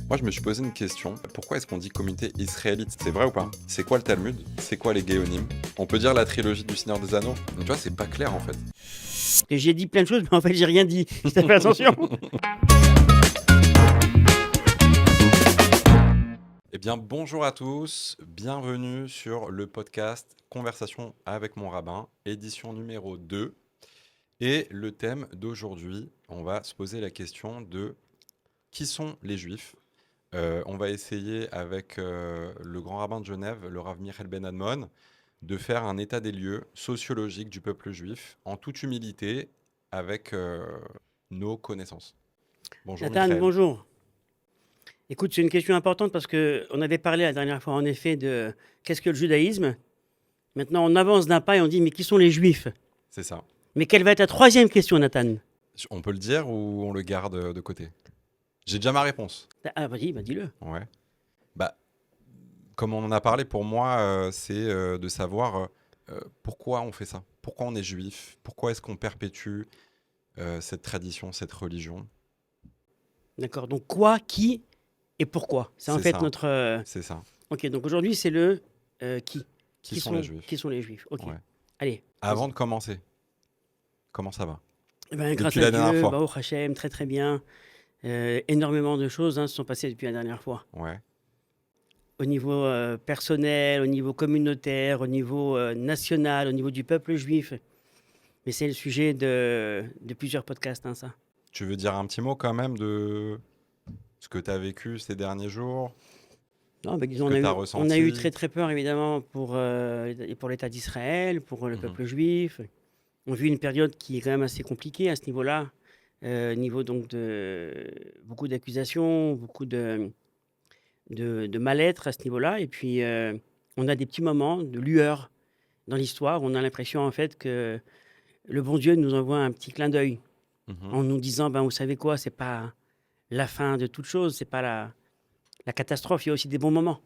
Moi, je me suis posé une question. Pourquoi est-ce qu'on dit communauté israélite? C'est vrai ou pas? C'est quoi le Talmud? C'est quoi les Géonim? On peut dire la trilogie du Seigneur des Anneaux? Donc, tu vois, c'est pas clair en fait. Et j'ai dit plein de choses, mais en fait, j'ai rien dit. T'as fait attention. Eh bien, bonjour à tous. Bienvenue sur le podcast Conversation avec mon rabbin, édition numéro 2. Et le thème d'aujourd'hui, on va se poser la question de qui sont les Juifs? On va essayer avec le grand rabbin de Genève, le Rav Michael Ben Admon, de faire un état des lieux sociologique du peuple juif, en toute humilité, avec nos connaissances. Bonjour Nathan, Michael. bonjour. Écoute, c'est une question importante parce qu'on avait parlé la dernière fois, en effet, de qu'est-ce que le judaïsme. Maintenant, on avance d'un pas et on dit, mais qui sont les juifs? C'est ça. Mais quelle va être la troisième question, Nathan? On peut le dire ou on le garde de côté? J'ai déjà ma réponse. Ah, vas-y, dis-le. Ouais. Bah, comme on en a parlé, pour moi, c'est de savoir pourquoi on fait ça. Pourquoi on est juif? Pourquoi est-ce qu'on perpétue cette tradition, cette religion? D'accord, donc quoi, qui et pourquoi? C'est en C'est fait ça. notre... C'est ça. Ok, donc aujourd'hui, c'est le qui. Qui sont les juifs? Qui sont les juifs? Ok, Ouais. allez. Avant de commencer, comment ça va? Eh ben, grâce Depuis à la dernière Dieu, fois. Baruch Hashem, très très bien. Énormément de choses se sont passées depuis la dernière fois. Ouais. Au niveau personnel, au niveau communautaire, au niveau national, au niveau du peuple juif. Mais c'est le sujet de plusieurs podcasts, ça. Tu veux dire un petit mot quand même de ce que tu as vécu ces derniers jours? Non, Ce disons, que tu as on a ressenti? eu très très peur, évidemment, pour l'État d'Israël, pour le Mhm. peuple juif. On vit une période qui est quand même assez compliquée à ce niveau-là. Niveau donc de beaucoup d'accusations, beaucoup de mal-être à ce niveau-là. Et puis, on a des petits moments de lueur dans l'histoire. On a l'impression, en fait, que le bon Dieu nous envoie un petit clin d'œil Mhm. en nous disant, ben, vous savez quoi, c'est pas la fin de toute chose, c'est pas la catastrophe, il y a aussi des bons moments.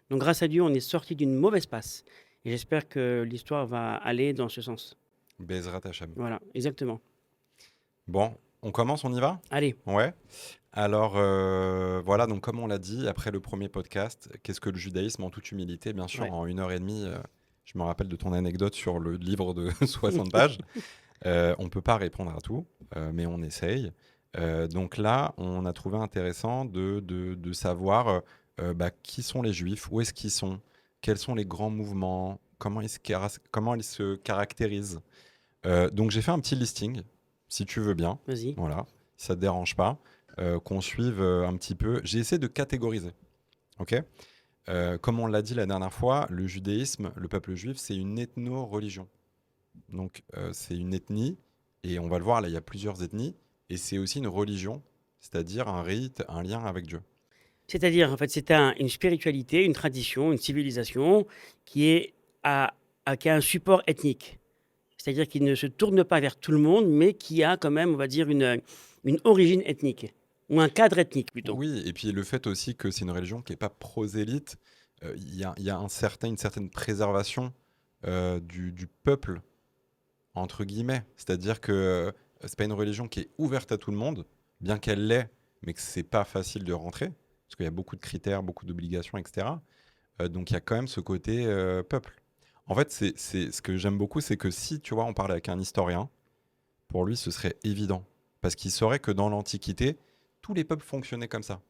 Donc, grâce à Dieu, on est sorti d'une mauvaise passe. Et j'espère que l'histoire va aller dans ce sens. Bezrat Hashem. Voilà, exactement. Bon, on commence, on y va? Allez, Ouais. Alors, voilà, donc comme on l'a dit, après le premier podcast, qu'est-ce que le judaïsme en toute humilité? Bien sûr, ouais. en 1 heure et demie, je me rappelle de ton anecdote sur le livre de 60 pages. On ne peut pas répondre à tout, mais on essaye. Donc là, on a trouvé intéressant de savoir qui sont les Juifs, où est-ce qu'ils sont, quels sont les grands mouvements, comment comment ils se caractérisent. Donc j'ai fait un petit listing, si tu veux bien. Vas-y. Voilà, si ça ne te dérange pas, qu'on suive un petit peu. J'ai essayé de catégoriser. Ok. Comme on l'a dit la dernière fois, le judaïsme, le peuple juif, c'est une ethno-religion. Donc, c'est une ethnie, et on va le voir, là, il y a plusieurs ethnies, et c'est aussi une religion, c'est-à-dire un rite, un lien avec Dieu. C'est-à-dire, en fait, c'est une spiritualité, une tradition, une civilisation qui qui a un support ethnique. C'est-à-dire qu'il ne se tourne pas vers tout le monde, mais qui a quand même, on va dire, une origine ethnique, ou un cadre ethnique plutôt. Oui, et puis le fait aussi que c'est une religion qui n'est pas prosélyte, il y a une certaine préservation du peuple, entre guillemets. C'est-à-dire que c'est pas une religion qui est ouverte à tout le monde, bien qu'elle l'est, mais que c'est pas facile de rentrer, parce qu'il y a beaucoup de critères, beaucoup d'obligations, etc. Donc il y a quand même ce côté peuple. En fait, ce que j'aime beaucoup, c'est que si, tu vois, on parlait avec un historien, pour lui, ce serait évident. Parce qu'il saurait que dans l'Antiquité, tous les peuples fonctionnaient comme ça.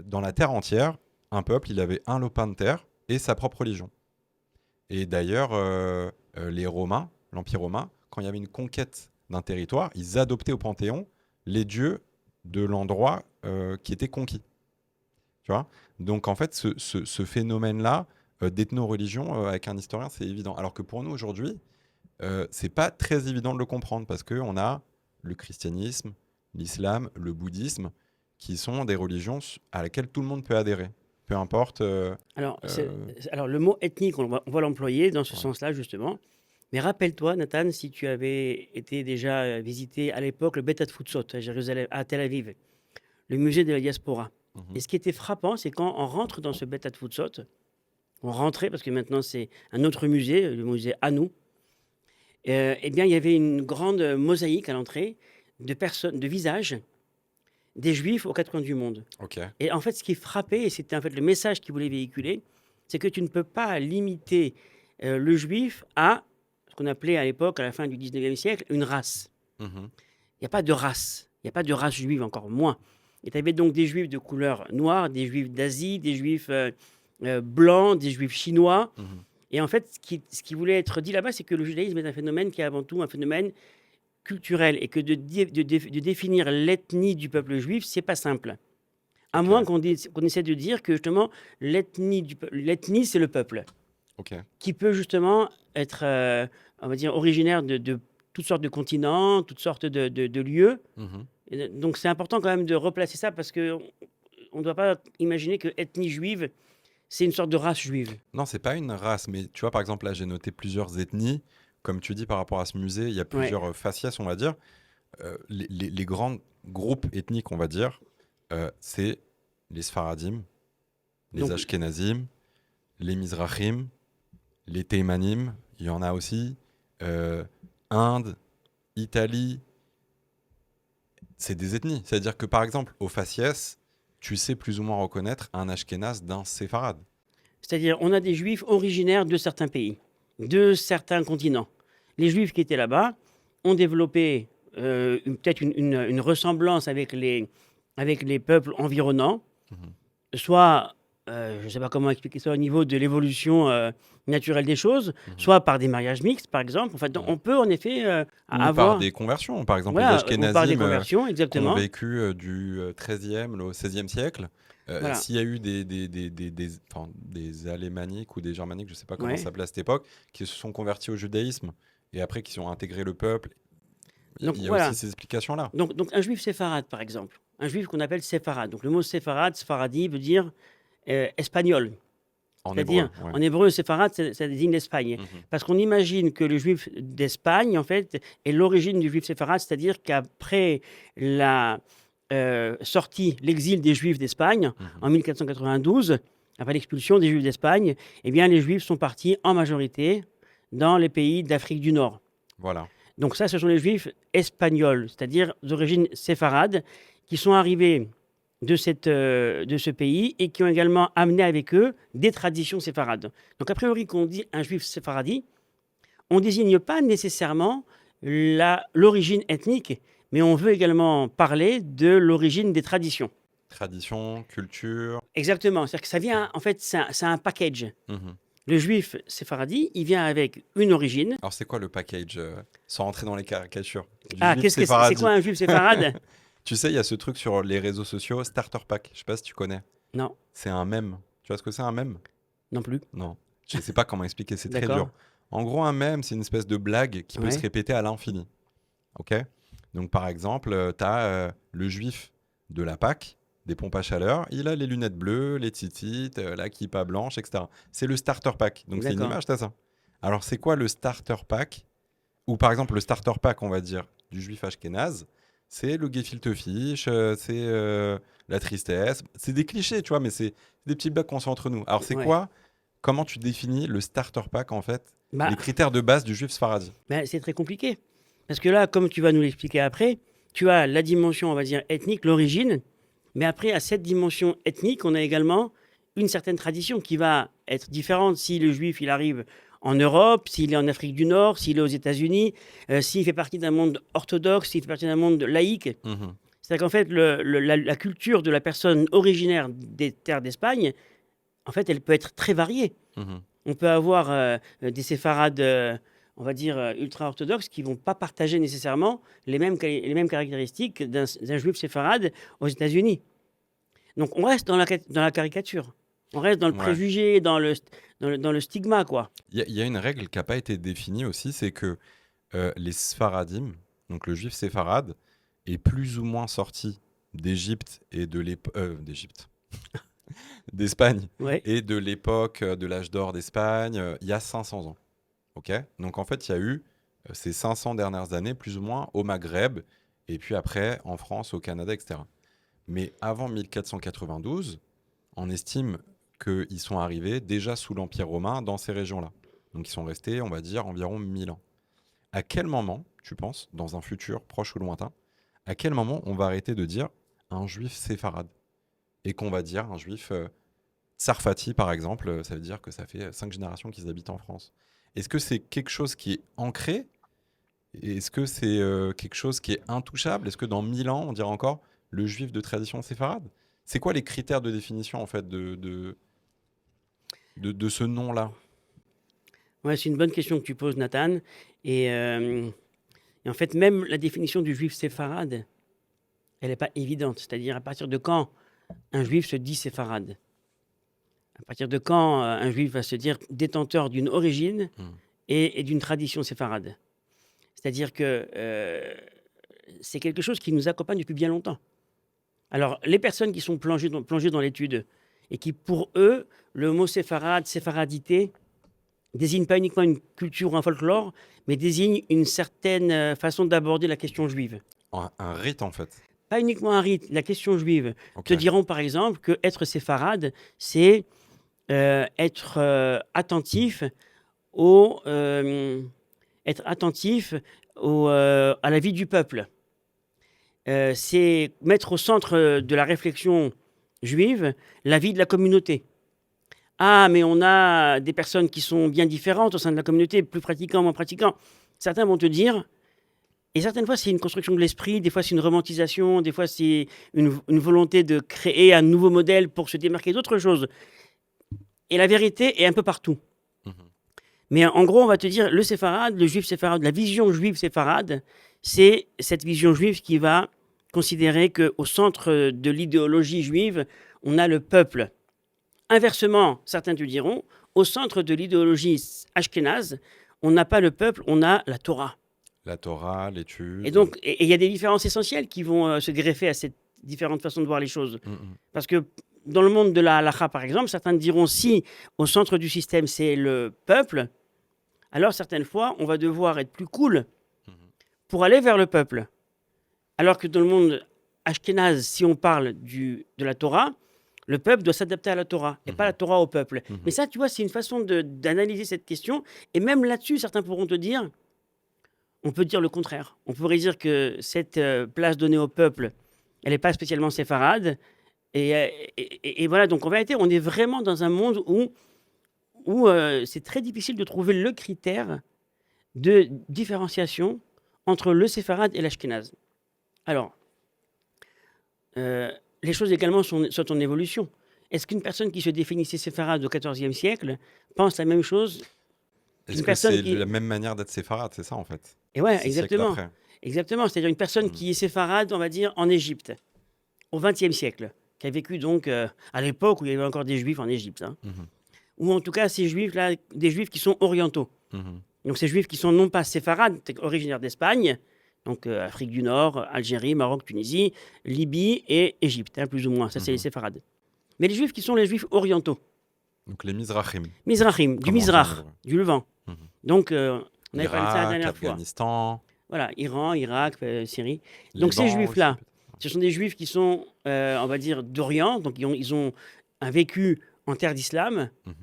Dans la terre entière, un peuple, il avait un lopin de terre et sa propre religion. Et d'ailleurs, les Romains, l'Empire romain, quand il y avait une conquête d'un territoire, ils adoptaient au Panthéon les dieux de l'endroit qui était conquis. Tu vois. Donc en fait, ce phénomène-là d'ethno-religion avec un historien, c'est évident. Alors que pour nous aujourd'hui, c'est pas très évident de le comprendre parce qu'on a le christianisme, l'islam, le bouddhisme, qui sont des religions à laquelle tout le monde peut adhérer. Peu importe. Alors, alors le mot ethnique, on va l'employer dans ce Ouais. sens-là, justement. Mais rappelle-toi, Nathan, si tu avais été déjà visité à l'époque le Bet Futsot à Jérusalem, à Tel Aviv, le musée de la diaspora. Mhm. Et ce qui était frappant, c'est quand on rentre dans ce Bet Futsot, on rentrait, parce que maintenant c'est un autre musée, le musée Hanou, eh bien, il y avait une grande mosaïque à l'entrée de personnes, de visages des Juifs aux quatre coins du monde. Ok. Et en fait, ce qui frappait, et c'était en fait le message qu'il voulait véhiculer, c'est que tu ne peux pas limiter le Juif à ce qu'on appelait à l'époque, à la fin du 19e siècle, une race. Mhm. Il n'y a pas de race. Il n'y a pas de race juive, encore moins. Et tu avais donc des Juifs de couleur noire, des Juifs d'Asie, des Juifs blancs, des Juifs chinois. Mhm. Et en fait, ce qui voulait être dit là-bas, c'est que le judaïsme est un phénomène qui est avant tout un phénomène culturel et que de définir l'ethnie du peuple juif, c'est pas simple. À Ok. moins qu'on essaie de dire que justement l'ethnie, c'est le peuple Ok. qui peut justement être, on va dire, originaire de toutes sortes de continents, toutes sortes de lieux. Mhm. Et donc c'est important quand même de replacer ça parce que on ne doit pas imaginer que ethnie juive, c'est une sorte de race juive. Non, c'est pas une race, mais tu vois, par exemple, là, j'ai noté plusieurs ethnies. Comme tu dis, par rapport à ce musée, il y a Ouais. plusieurs faciès, on va dire. Les grands groupes ethniques, on va dire, c'est les Sfaradim, les Donc, Ashkenazim, les Mizrahim, les Teimanim, il y en a aussi. euh, Inde, Italie, c'est des ethnies. C'est-à-dire que, par exemple, au faciès, tu sais plus ou moins reconnaître un Ashkénaz d'un séfarade. c'est-à-dire, on a des juifs originaires de certains pays, de certains continents. Les juifs qui étaient là-bas ont développé peut-être une ressemblance avec les peuples environnants, Mhm. soit, je ne sais pas comment expliquer ça au niveau de l'évolution naturelle des choses, Mhm. soit par des mariages mixtes, par exemple. En fait, Mhm. on peut en effet Ou par avoir, des conversions. Par exemple, les voilà, ou par des Ashkénazim conversions, qui ont exactement. vécu du XIIIe au XVIe siècle. Voilà, S'il y a eu des alémaniques ou des germaniques, je ne sais pas comment ça ouais. s'appelait à cette époque, qui se sont convertis au judaïsme et après qui ont intégré le peuple, Donc il y a aussi voilà. ces explications-là. Donc un juif séfarade, par exemple. Un juif qu'on appelle séfarade. Donc le mot séfarade, sfaradi veut dire espagnol. En hébreu, C'est-à-dire, ouais. en hébreu, séfarade, ça désigne l'Espagne. Mhm. Parce qu'on imagine que le juif d'Espagne, en fait, est l'origine du juif séfarade, c'est-à-dire qu'après la sortie, l'exil des juifs d'Espagne, Mhm. en 1492, après l'expulsion des juifs d'Espagne, eh bien, les juifs sont partis en majorité dans les pays d'Afrique du Nord. Voilà. Donc ça, ce sont les juifs espagnols, c'est-à-dire d'origine séfarade, qui sont arrivés de ce pays et qui ont également amené avec eux des traditions séfarades. Donc a priori, quand on dit un juif séfaradi, on ne désigne pas nécessairement l'origine ethnique, mais on veut également parler de l'origine des traditions. Tradition, culture. Exactement, c'est-à-dire que ça vient, en fait, c'est un package. Mhm. Le juif séfaradi, il vient avec une origine. Alors, c'est quoi le package sans rentrer dans les caricatures du Ah, juif c'est séfaradi? quoi un juif séfarade? Tu sais, il y a ce truc sur les réseaux sociaux, Starter Pack. Je sais pas si tu connais. Non, C'est un mème. Tu vois ce que c'est un mème? non plus. Non. Je sais pas comment expliquer, c'est très dur. D'accord. En gros, un mème, c'est une espèce de blague qui peut se Ouais. répéter à l'infini. Ok? Donc, par exemple, tu as le juif de la Pâque, des pompes à chaleur. Il a les lunettes bleues, les titites, la kippa blanche, etc. C'est le Starter Pack. Donc, c'est une D'accord. image, t'as ça. Alors, c'est quoi le Starter Pack? Ou par exemple, le Starter Pack, on va dire, du juif ashkénaze, c'est le gefilte fish, c'est la tristesse. C'est des clichés, tu vois, mais c'est des petites blagues qu'on se fait entre nous. Alors, c'est Ouais. quoi? Comment tu définis le Starter Pack, en fait? Bah, Les critères de base du juif sfaradi. c'est très compliqué. Parce que là, comme tu vas nous l'expliquer après, tu as la dimension, on va dire, ethnique, l'origine. Mais après, à cette dimension ethnique, on a également une certaine tradition qui va être différente si le juif, il arrive en Europe, s'il est en Afrique du Nord, s'il est aux États-Unis, s'il fait partie d'un monde orthodoxe, s'il fait partie d'un monde laïque. Mhm. C'est-à-dire qu'en fait, la culture de la personne originaire des terres d'Espagne, en fait, elle peut être très variée. Mhm. On peut avoir des séfarades, on va dire, ultra-orthodoxes qui ne vont pas partager nécessairement les mêmes caractéristiques d'un juif séfarade aux États-Unis. Donc on reste dans la caricature. On reste dans le Ouais. préjugé, dans le stigma, quoi. Il y a une règle qui n'a pas été définie aussi, c'est que les Sfaradim, donc le juif séfarade, est plus ou moins sorti d'Égypte et d'Égypte, d'Espagne Ouais. et de l'époque de l'âge d'or d'Espagne, il y a 500 ans. Ok? Donc en fait, il y a eu ces 500 dernières années, plus ou moins, au Maghreb, et puis après en France, au Canada, etc. Mais avant 1492, on estime qu'ils sont arrivés déjà sous l'Empire romain dans ces régions-là. Donc ils sont restés, on va dire, environ 1000 ans. À quel moment, tu penses, dans un futur proche ou lointain, à quel moment on va arrêter de dire un juif séfarade et qu'on va dire un juif Tsarfati, par exemple, ça veut dire que ça fait 5 générations qu'ils habitent en France. Est-ce que c'est quelque chose qui est ancré? Est-ce que c'est quelque chose qui est intouchable? Est-ce que dans 1000 ans, on dira encore le juif de tradition séfarade? C'est quoi les critères de définition en fait de ce nom-là? Ouais, c'est une bonne question que tu poses, Nathan. Et en fait, même la définition du juif séfarade, elle n'est pas évidente. C'est-à-dire, à partir de quand un juif se dit séfarade? À partir de quand un juif va se dire détenteur d'une origine Hmm. et d'une tradition séfarade? C'est-à-dire que c'est quelque chose qui nous accompagne depuis bien longtemps. Alors, les personnes qui sont plongées dans l'étude et qui, pour eux, le mot séfarade, séfaradité, désigne pas uniquement une culture ou un folklore, mais désigne une certaine façon d'aborder la question juive. Un rite en fait. Pas uniquement un rite, la question juive. Ok. Te diront par exemple que être séfarade, c'est être attentif à la vie du peuple. C'est mettre au centre de la réflexion juive la vie de la communauté. Ah, mais on a des personnes qui sont bien différentes au sein de la communauté, plus pratiquants, moins pratiquants. Certains vont te dire, et certaines fois c'est une construction de l'esprit, des fois c'est une romantisation, des fois c'est une volonté de créer un nouveau modèle pour se démarquer d'autres choses. Et la vérité est un peu partout. Mhm. Mais en gros, on va te dire, le séfarade, le juif séfarade, la vision juive séfarade, c'est cette vision juive qui va considérer qu'au centre de l'idéologie juive, on a le peuple. Inversement, certains te diront, au centre de l'idéologie ashkénaze, on n'a pas le peuple, on a la Torah. La Torah, l'étude. Et donc, il y a des différences essentielles qui vont se greffer à cette différente façon de voir les choses. Mhm. Parce que dans le monde de la halakha, par exemple, certains diront si au centre du système c'est le peuple, alors certaines fois on va devoir être plus cool pour aller vers le peuple. Alors que dans le monde ashkénaze, si on parle de la Torah, le peuple doit s'adapter à la Torah et pas la Torah au peuple. Mhm. Mais ça, tu vois, c'est une façon d'analyser cette question. Et même là-dessus, certains pourront te dire, on peut dire le contraire. On pourrait dire que cette place donnée au peuple, elle n'est pas spécialement séfarade. Et voilà, donc en vérité, on est vraiment dans un monde où c'est très difficile de trouver le critère de différenciation entre le séfarade et l'ashkénaze. Alors, les choses également sont en évolution. Est-ce qu'une personne qui se définissait séfarade au XIVe siècle pense la même chose Est-ce qu'une que personne c'est qui... la même manière d'être séfarade, c'est ça en fait? Et ouais, 6 siècles exactement. après. Exactement. C'est-à-dire une personne qui est séfarade, on va dire, en Égypte, au XXe siècle, qui a vécu donc à l'époque où il y avait encore des juifs en Égypte. Hein. Mhm. Ou en tout cas, ces juifs-là, des juifs qui sont orientaux. Mhm. Donc ces juifs qui sont non pas séfarades, originaires d'Espagne, donc Afrique du Nord, Algérie, Maroc, Tunisie, Libye et Égypte, hein, plus ou moins. Ça, c'est les séfarades. Mais les juifs qui sont les juifs orientaux. Donc les Mizrahim. Mizrahim, du Comme on dit en Mizrach, hébreu. du Levant. Mhm. Donc, on avait parlé de ça la Irak, dernière fois. Afghanistan, Voilà, Iran, Irak, Syrie. Donc ces Liban juifs-là, aussi, peut-être. ce sont des juifs qui sont, on va dire, d'Orient, donc ils ont un vécu en terre d'islam. Mhm.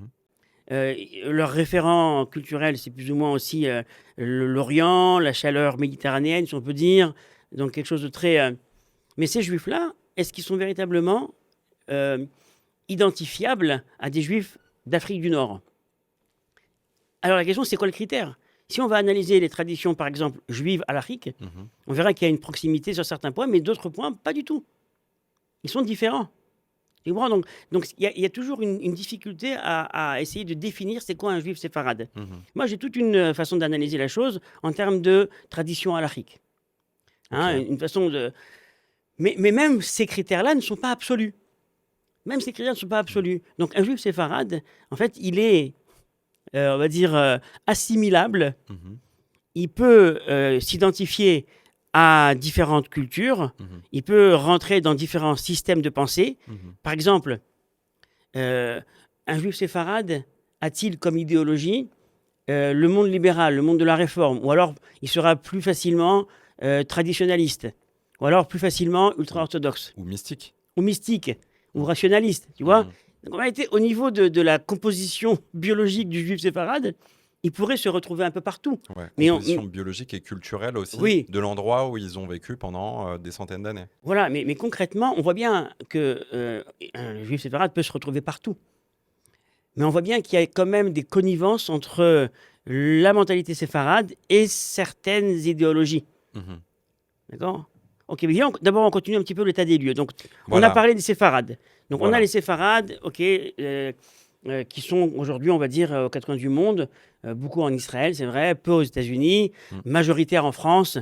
Leur référent culturel, c'est plus ou moins aussi l'Orient, la chaleur méditerranéenne, si on peut dire. Donc quelque chose de très... Mais ces juifs-là, est-ce qu'ils sont véritablement identifiables à des juifs d'Afrique du Nord? Alors la question, c'est quoi le critère? Si on va analyser les traditions, par exemple, juives halachiques, Mhm. on verra qu'il y a une proximité sur certains points, mais d'autres points, pas du tout. Ils sont différents. Tu comprends? Donc il y a toujours une difficulté à essayer de définir c'est quoi un juif séfarade. Mhm. Moi, j'ai toute une façon d'analyser la chose en termes de tradition halachique. Hein, Ok. une façon de... Mais même ces critères-là ne sont pas absolus. Même ces critères ne sont pas absolus. Donc un juif séfarade, en fait, il est, on va dire, assimilable. Mhm. Il peut s'identifier à différentes cultures. Mhm. Il peut rentrer dans différents systèmes de pensée. Mhm. Par exemple, un juif séfarade a-t-il comme idéologie le monde libéral, le monde de la réforme, ou alors il sera plus facilement traditionnaliste, ou alors plus facilement ultra-orthodoxe, Ou mystique. ou mystique, ou rationaliste, tu vois? Mhm. Donc en réalité, au niveau de la composition biologique du juif séfarade, ils pourraient se retrouver un peu partout. Ouais, Mais composition biologique et culturelle aussi oui, de l'endroit où ils ont vécu pendant des centaines d'années. voilà, mais concrètement, on voit bien que un juif séfarade peut se retrouver partout. Mais on voit bien qu'il y a quand même des connivences entre la mentalité séfarade et certaines idéologies. Mhm. D'accord? Ok, mais viens, d'abord on continue un petit peu l'état des lieux. Donc, on a Voilà, parlé des séfarades. Donc, on a voilà. les séfarades, ok, qui sont aujourd'hui, on va dire, aux quatre coins du monde, beaucoup en Israël, c'est vrai, peu aux États-Unis, Mm. majoritaire en France.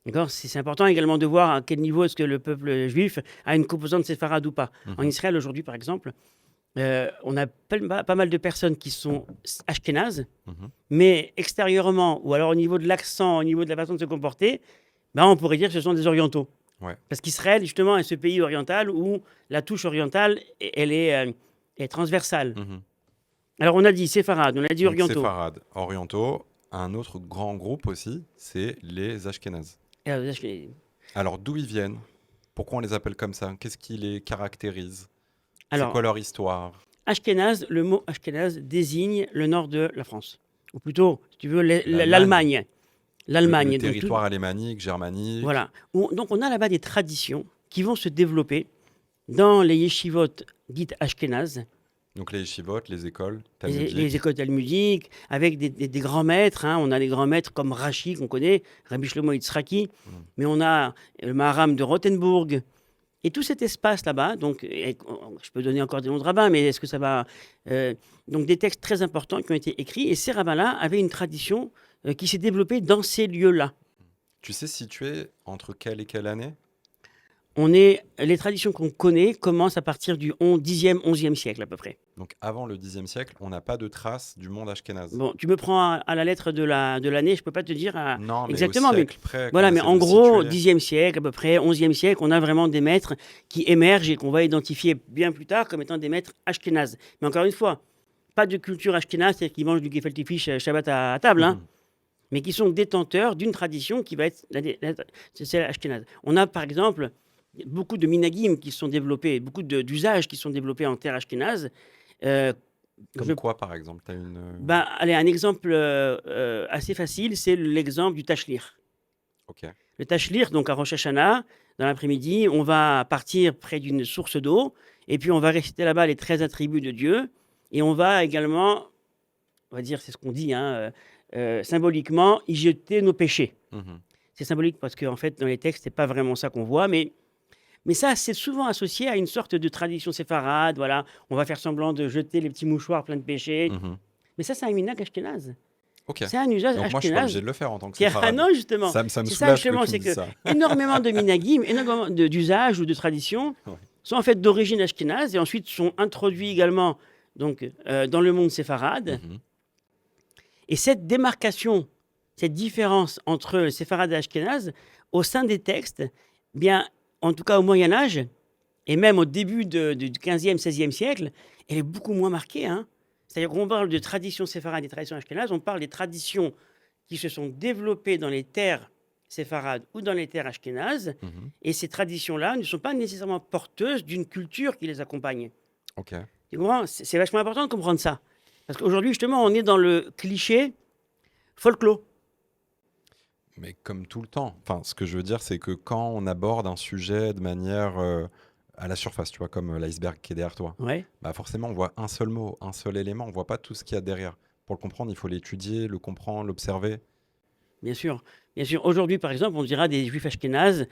D'accord? C'est important également de voir à quel niveau est-ce que le peuple juif a une composante séfarade ou pas. En Mhm. Israël, aujourd'hui, par exemple, on a pas mal de personnes qui sont ashkénazes, Mhm. mais extérieurement, ou alors au niveau de l'accent, au niveau de la façon de se comporter, ben, on pourrait dire que ce sont des orientaux. Ouais. Parce qu'Israël, justement, est ce pays oriental où la touche orientale, elle est transversale. Mhm. Alors, on a dit séfarades, on a dit Donc orientaux. séfarades, orientaux. Un autre grand groupe aussi, c'est les Ashkénazes. Alors, Alors d'où ils viennent? Pourquoi on les appelle comme ça? Qu'est-ce qui les caractérise? C'est alors, quoi leur histoire? Ashkénaze, le mot Ashkénaze désigne le nord de la France. Ou plutôt, si tu veux, L'Allemagne, l'Allemagne. le L'Allemagne. Donc, territoire alémanique, germanique. voilà. Donc, on a là-bas des traditions qui vont se développer dans les yeshivot dites ashkénazes, Donc les yeshivot, les écoles les talmudiques. écoles talmudiques, avec des grands maîtres. Hein. On a des grands maîtres comme Rashi, qu'on connaît, Rabbi Shlomo Yitzhaki, Mm. mais on a le Maharam de Rothenburg. Et tout cet espace là-bas, donc, je peux donner encore des noms de rabbins, mais est-ce que ça va. Donc, des textes très importants qui ont été écrits, et ces rabbins-là avaient une tradition qui s'est développée dans ces lieux-là. Tu sais situer entre quelle et quelle année? Les traditions qu'on connaît commencent à partir du 10e, 11e siècle à peu près. Donc avant le Xe siècle, on n'a pas de traces du monde ashkénaze. Bon, tu me prends à la lettre de l'année, je peux pas te dire Non, mais exactement, au mais siècle près, qu'on voilà, mais essaie en de gros, situer. 10e siècle à peu près, 11e siècle, on a vraiment des maîtres qui émergent et qu'on va identifier bien plus tard comme étant des maîtres ashkénazes. Mais encore une fois, pas de culture ashkénaze, c'est-à-dire qu'ils mangent du gefilte fish Shabbat à table, hein, Mhm. mais qui sont détenteurs d'une tradition qui va être c'est la ashkénaze. On a par exemple beaucoup de minagim qui sont développés, beaucoup d'usages qui sont développés en terre ashkénaze. Euh, Comme je quoi, par exemple, t'as une. bah, allez, un exemple assez facile, c'est l'exemple du tachlir. Ok. Le tachlir, donc à Rosh Hashanah, dans l'après-midi, on va partir près d'une source d'eau, et puis on va réciter là-bas les 13 attributs de Dieu, et on va également, on va dire, c'est ce qu'on dit, hein, symboliquement, y jeter nos péchés. Mhm. C'est symbolique parce qu'en fait, dans les textes, c'est pas vraiment ça qu'on voit, mais ça, c'est souvent associé à une sorte de tradition séfarade. Voilà, on va faire semblant de jeter les petits mouchoirs pleins de péchés. Mhm. Mais ça, c'est un minhag ashkénaze. Ok. C'est un usage Donc moi, je suis pas obligé ashkénaze. de le faire en tant que Ah séfarade. non, justement. Ça me C'est ça, soulage que justement, tu me c'est dises que ça. énormément de minagim, énormément d'usages ou de traditions Ouais. sont en fait d'origine ashkénaze et ensuite sont introduits également donc, dans le monde séfarade. Mhm. Et cette démarcation, cette différence entre séfarade et ashkénaze, au sein des textes, bien, en tout cas au Moyen-Âge, et même au début du 15e, 16e siècle, elle est beaucoup moins marquée. Hein. C'est-à-dire qu'on parle de traditions séfarades et traditions ashkénazes, on parle des traditions qui se sont développées dans les terres séfarades ou dans les terres ashkénazes, Mhm. et ces traditions-là ne sont pas nécessairement porteuses d'une culture qui les accompagne. Ok. Tu comprends? C'est vachement important de comprendre ça. Parce qu'aujourd'hui, justement, on est dans le cliché folklore. Mais comme tout le temps. Enfin, ce que je veux dire, c'est que quand on aborde un sujet de manière à la surface, tu vois, comme l'iceberg qui est derrière toi, Ouais. bah forcément, on voit un seul mot, un seul élément. On voit pas tout ce qu'il y a derrière. Pour le comprendre, il faut l'étudier, le comprendre, l'observer. Bien sûr. Bien sûr. Aujourd'hui, par exemple, on dira des juifs ashkénazes.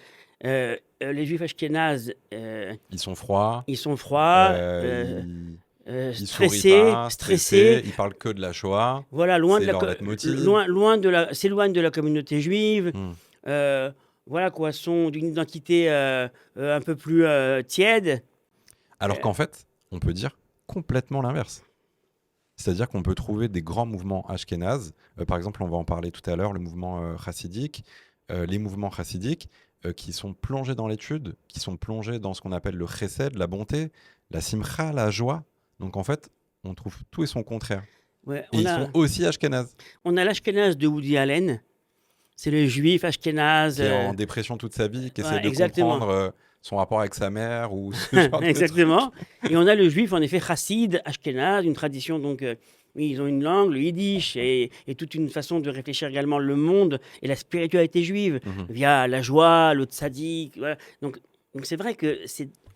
Les juifs ashkénazes, Ils sont froids, ils sont froids, ils sourient stressés, pas, stressés. ils parlent que de la Shoah. Voilà, loin de C'est la, leur co- leitmotiv. s'éloignent de la communauté juive. Hmm. Voilà quoi, sont d'une identité un peu plus tiède. Alors qu'en fait, on peut dire complètement l'inverse. C'est-à-dire qu'on peut trouver des grands mouvements ashkénazes. Par exemple, on va en parler tout à l'heure, le mouvement chassidique. Les mouvements chassidiques qui sont plongés dans l'étude, qui sont plongés dans ce qu'on appelle le chesed, la bonté, la simcha, la joie. Donc en fait, on trouve tout et son contraire. Ouais, Et ils sont aussi ashkénazes, on a l'ashkénaze de Woody Allen. C'est le juif ashkénaze. qui est en dépression toute sa vie, qui essaie ouais, de exactement. comprendre son rapport avec sa mère ou ce genre de Exactement. truc. Et on a le juif, en effet, chassid, ashkénaze, une tradition donc Oui, ils ont une langue, le yiddish, et toute une façon de réfléchir également le monde et la spiritualité juive Mhm. via la joie, le tzaddik. Voilà. Donc c'est vrai que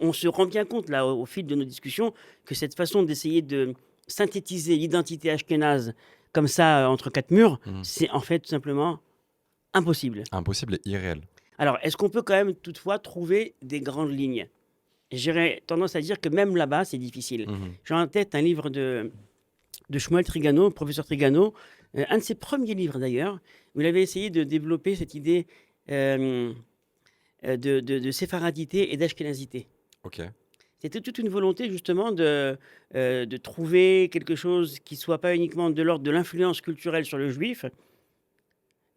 on se rend bien compte là au fil de nos discussions que cette façon d'essayer de synthétiser l'identité ashkénaze comme ça entre quatre murs, Mhm. c'est en fait tout simplement impossible. Impossible et irréel. Alors, est-ce qu'on peut quand même toutefois trouver des grandes lignes? J'aurais tendance à dire que même là-bas, c'est difficile. Mhm. J'ai en tête un livre de Shmuel Trigano, professeur Trigano, un de ses premiers livres d'ailleurs, où il avait essayé de développer cette idée euh, de séfaradité et d'ashkénazité. Ok. C'était toute une volonté justement de trouver quelque chose qui soit pas uniquement de l'ordre de l'influence culturelle sur le juif,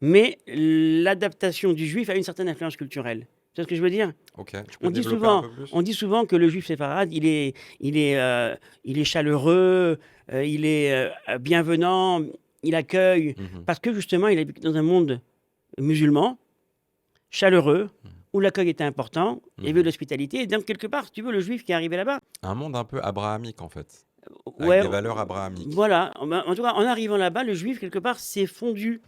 mais l'adaptation du juif à une certaine influence culturelle. Tu vois ce que je veux dire? Ok. Tu peux On dit développer un souvent, peu plus? on dit souvent que le juif séfarade, il est chaleureux, il est bienvenant, il accueille, Mhm. parce que justement, il est dans un monde musulman, chaleureux, où l'accueil était important, il y avait Mhm. de l'hospitalité. Et donc, quelque part, si tu veux, le juif qui est arrivé là-bas, Un monde un peu abrahamique, en fait. Avec ouais, des valeurs abrahamiques. voilà. En tout cas, en arrivant là-bas, le juif, quelque part, s'est fondu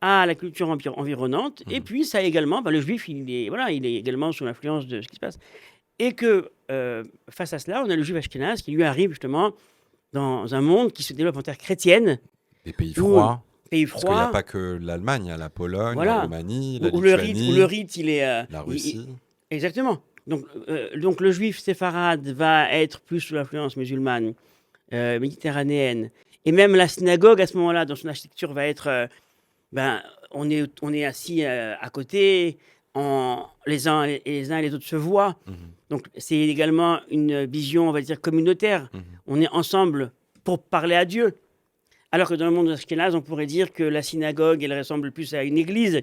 à la culture environnante. Et Mhm. puis, ça également, le juif, voilà, il est également sous l'influence de ce qui se passe. Et que face à cela, on a le juif ashkénaze qui lui arrive justement dans un monde qui se développe en terre chrétienne, Des pays où froids. pays Parce qu'il n'y a froid, pas que l'Allemagne, il y a la Pologne, la voilà, Roumanie, la où le rite, Lituanie, il est, la Russie. exactement. Donc le juif séfarade va être plus sous l'influence musulmane, méditerranéenne, et même la synagogue à ce moment-là, dans son architecture, va être, ben, on est assis à côté, les uns et les autres se voient. Mhm. Donc, c'est également une vision, on va dire, communautaire. Mhm. On est ensemble pour parler à Dieu. Alors que dans le monde ashkénaze, on pourrait dire que la synagogue, elle ressemble plus à une église.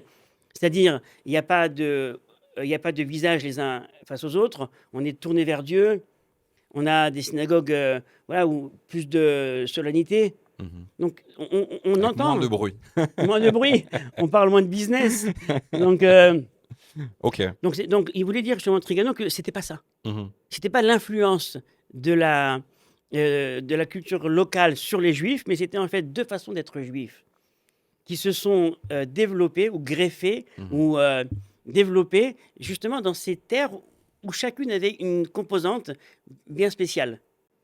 C'est-à-dire, il n'y a pas de visage les uns face aux autres. On est tourné vers Dieu. On a des synagogues voilà, où plus de solennité. Mhm. Donc, on Avec moins de entend bruit. moins de bruit. On parle moins de business. Donc, Ok. donc il voulait dire justement Trigano que c'était pas ça. Mhm. C'était pas l'influence de la culture locale sur les juifs, mais c'était en fait deux façons d'être juif qui se sont développées ou greffées Mhm. ou développées justement dans ces terres où chacune avait une composante bien spéciale.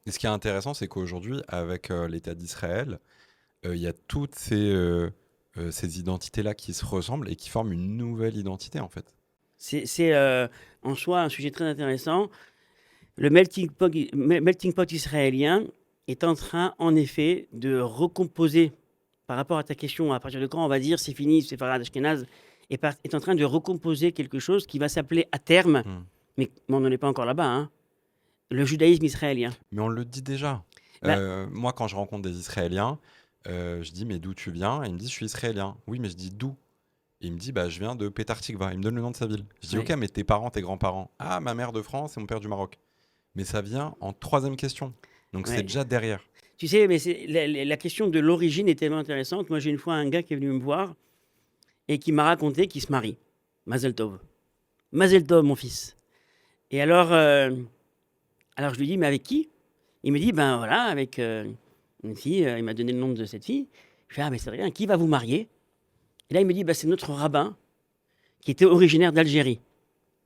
Et ce qui est intéressant, c'est qu'aujourd'hui, avec l'État d'Israël, il y a toutes ces identités-là qui se ressemblent et qui forment une nouvelle identité, en fait. C'est en soi un sujet très intéressant. Le melting pot israélien est en train, en effet, de recomposer, par rapport à ta question, à partir de quand on va dire c'est fini, c'est Farad Ashkenaz, est en train de recomposer quelque chose qui va s'appeler à terme, Mhm. mais on n'en est pas encore là-bas, hein, le judaïsme israélien. Mais on le dit déjà. Bah, Moi, quand je rencontre des Israéliens, je dis, mais d'où tu viens? Et il me dit, je suis israélien. Oui, mais je dis, d'où? Et il me dit, bah, je viens de Pétar Tikva. Il me donne le nom de sa ville. Je dis, ok, ouais, mais tes parents, tes grands-parents? Ah, ma mère de France et mon père du Maroc. Mais ça vient en troisième question. Donc c'est ouais. déjà derrière. Tu sais, mais la question de l'origine est tellement intéressante. Moi, j'ai une fois un gars qui est venu me voir et qui m'a raconté qu'il se marie. Mazel Tov. Mazel Tov, mon fils. Et alors je lui dis, mais avec qui? Il me dit, ben voilà, avec une fille, il m'a donné le nom de cette fille. Je fais, ah, mais c'est rien, qui va vous marier? Et là, il me dit, bah, c'est notre rabbin qui était originaire d'Algérie.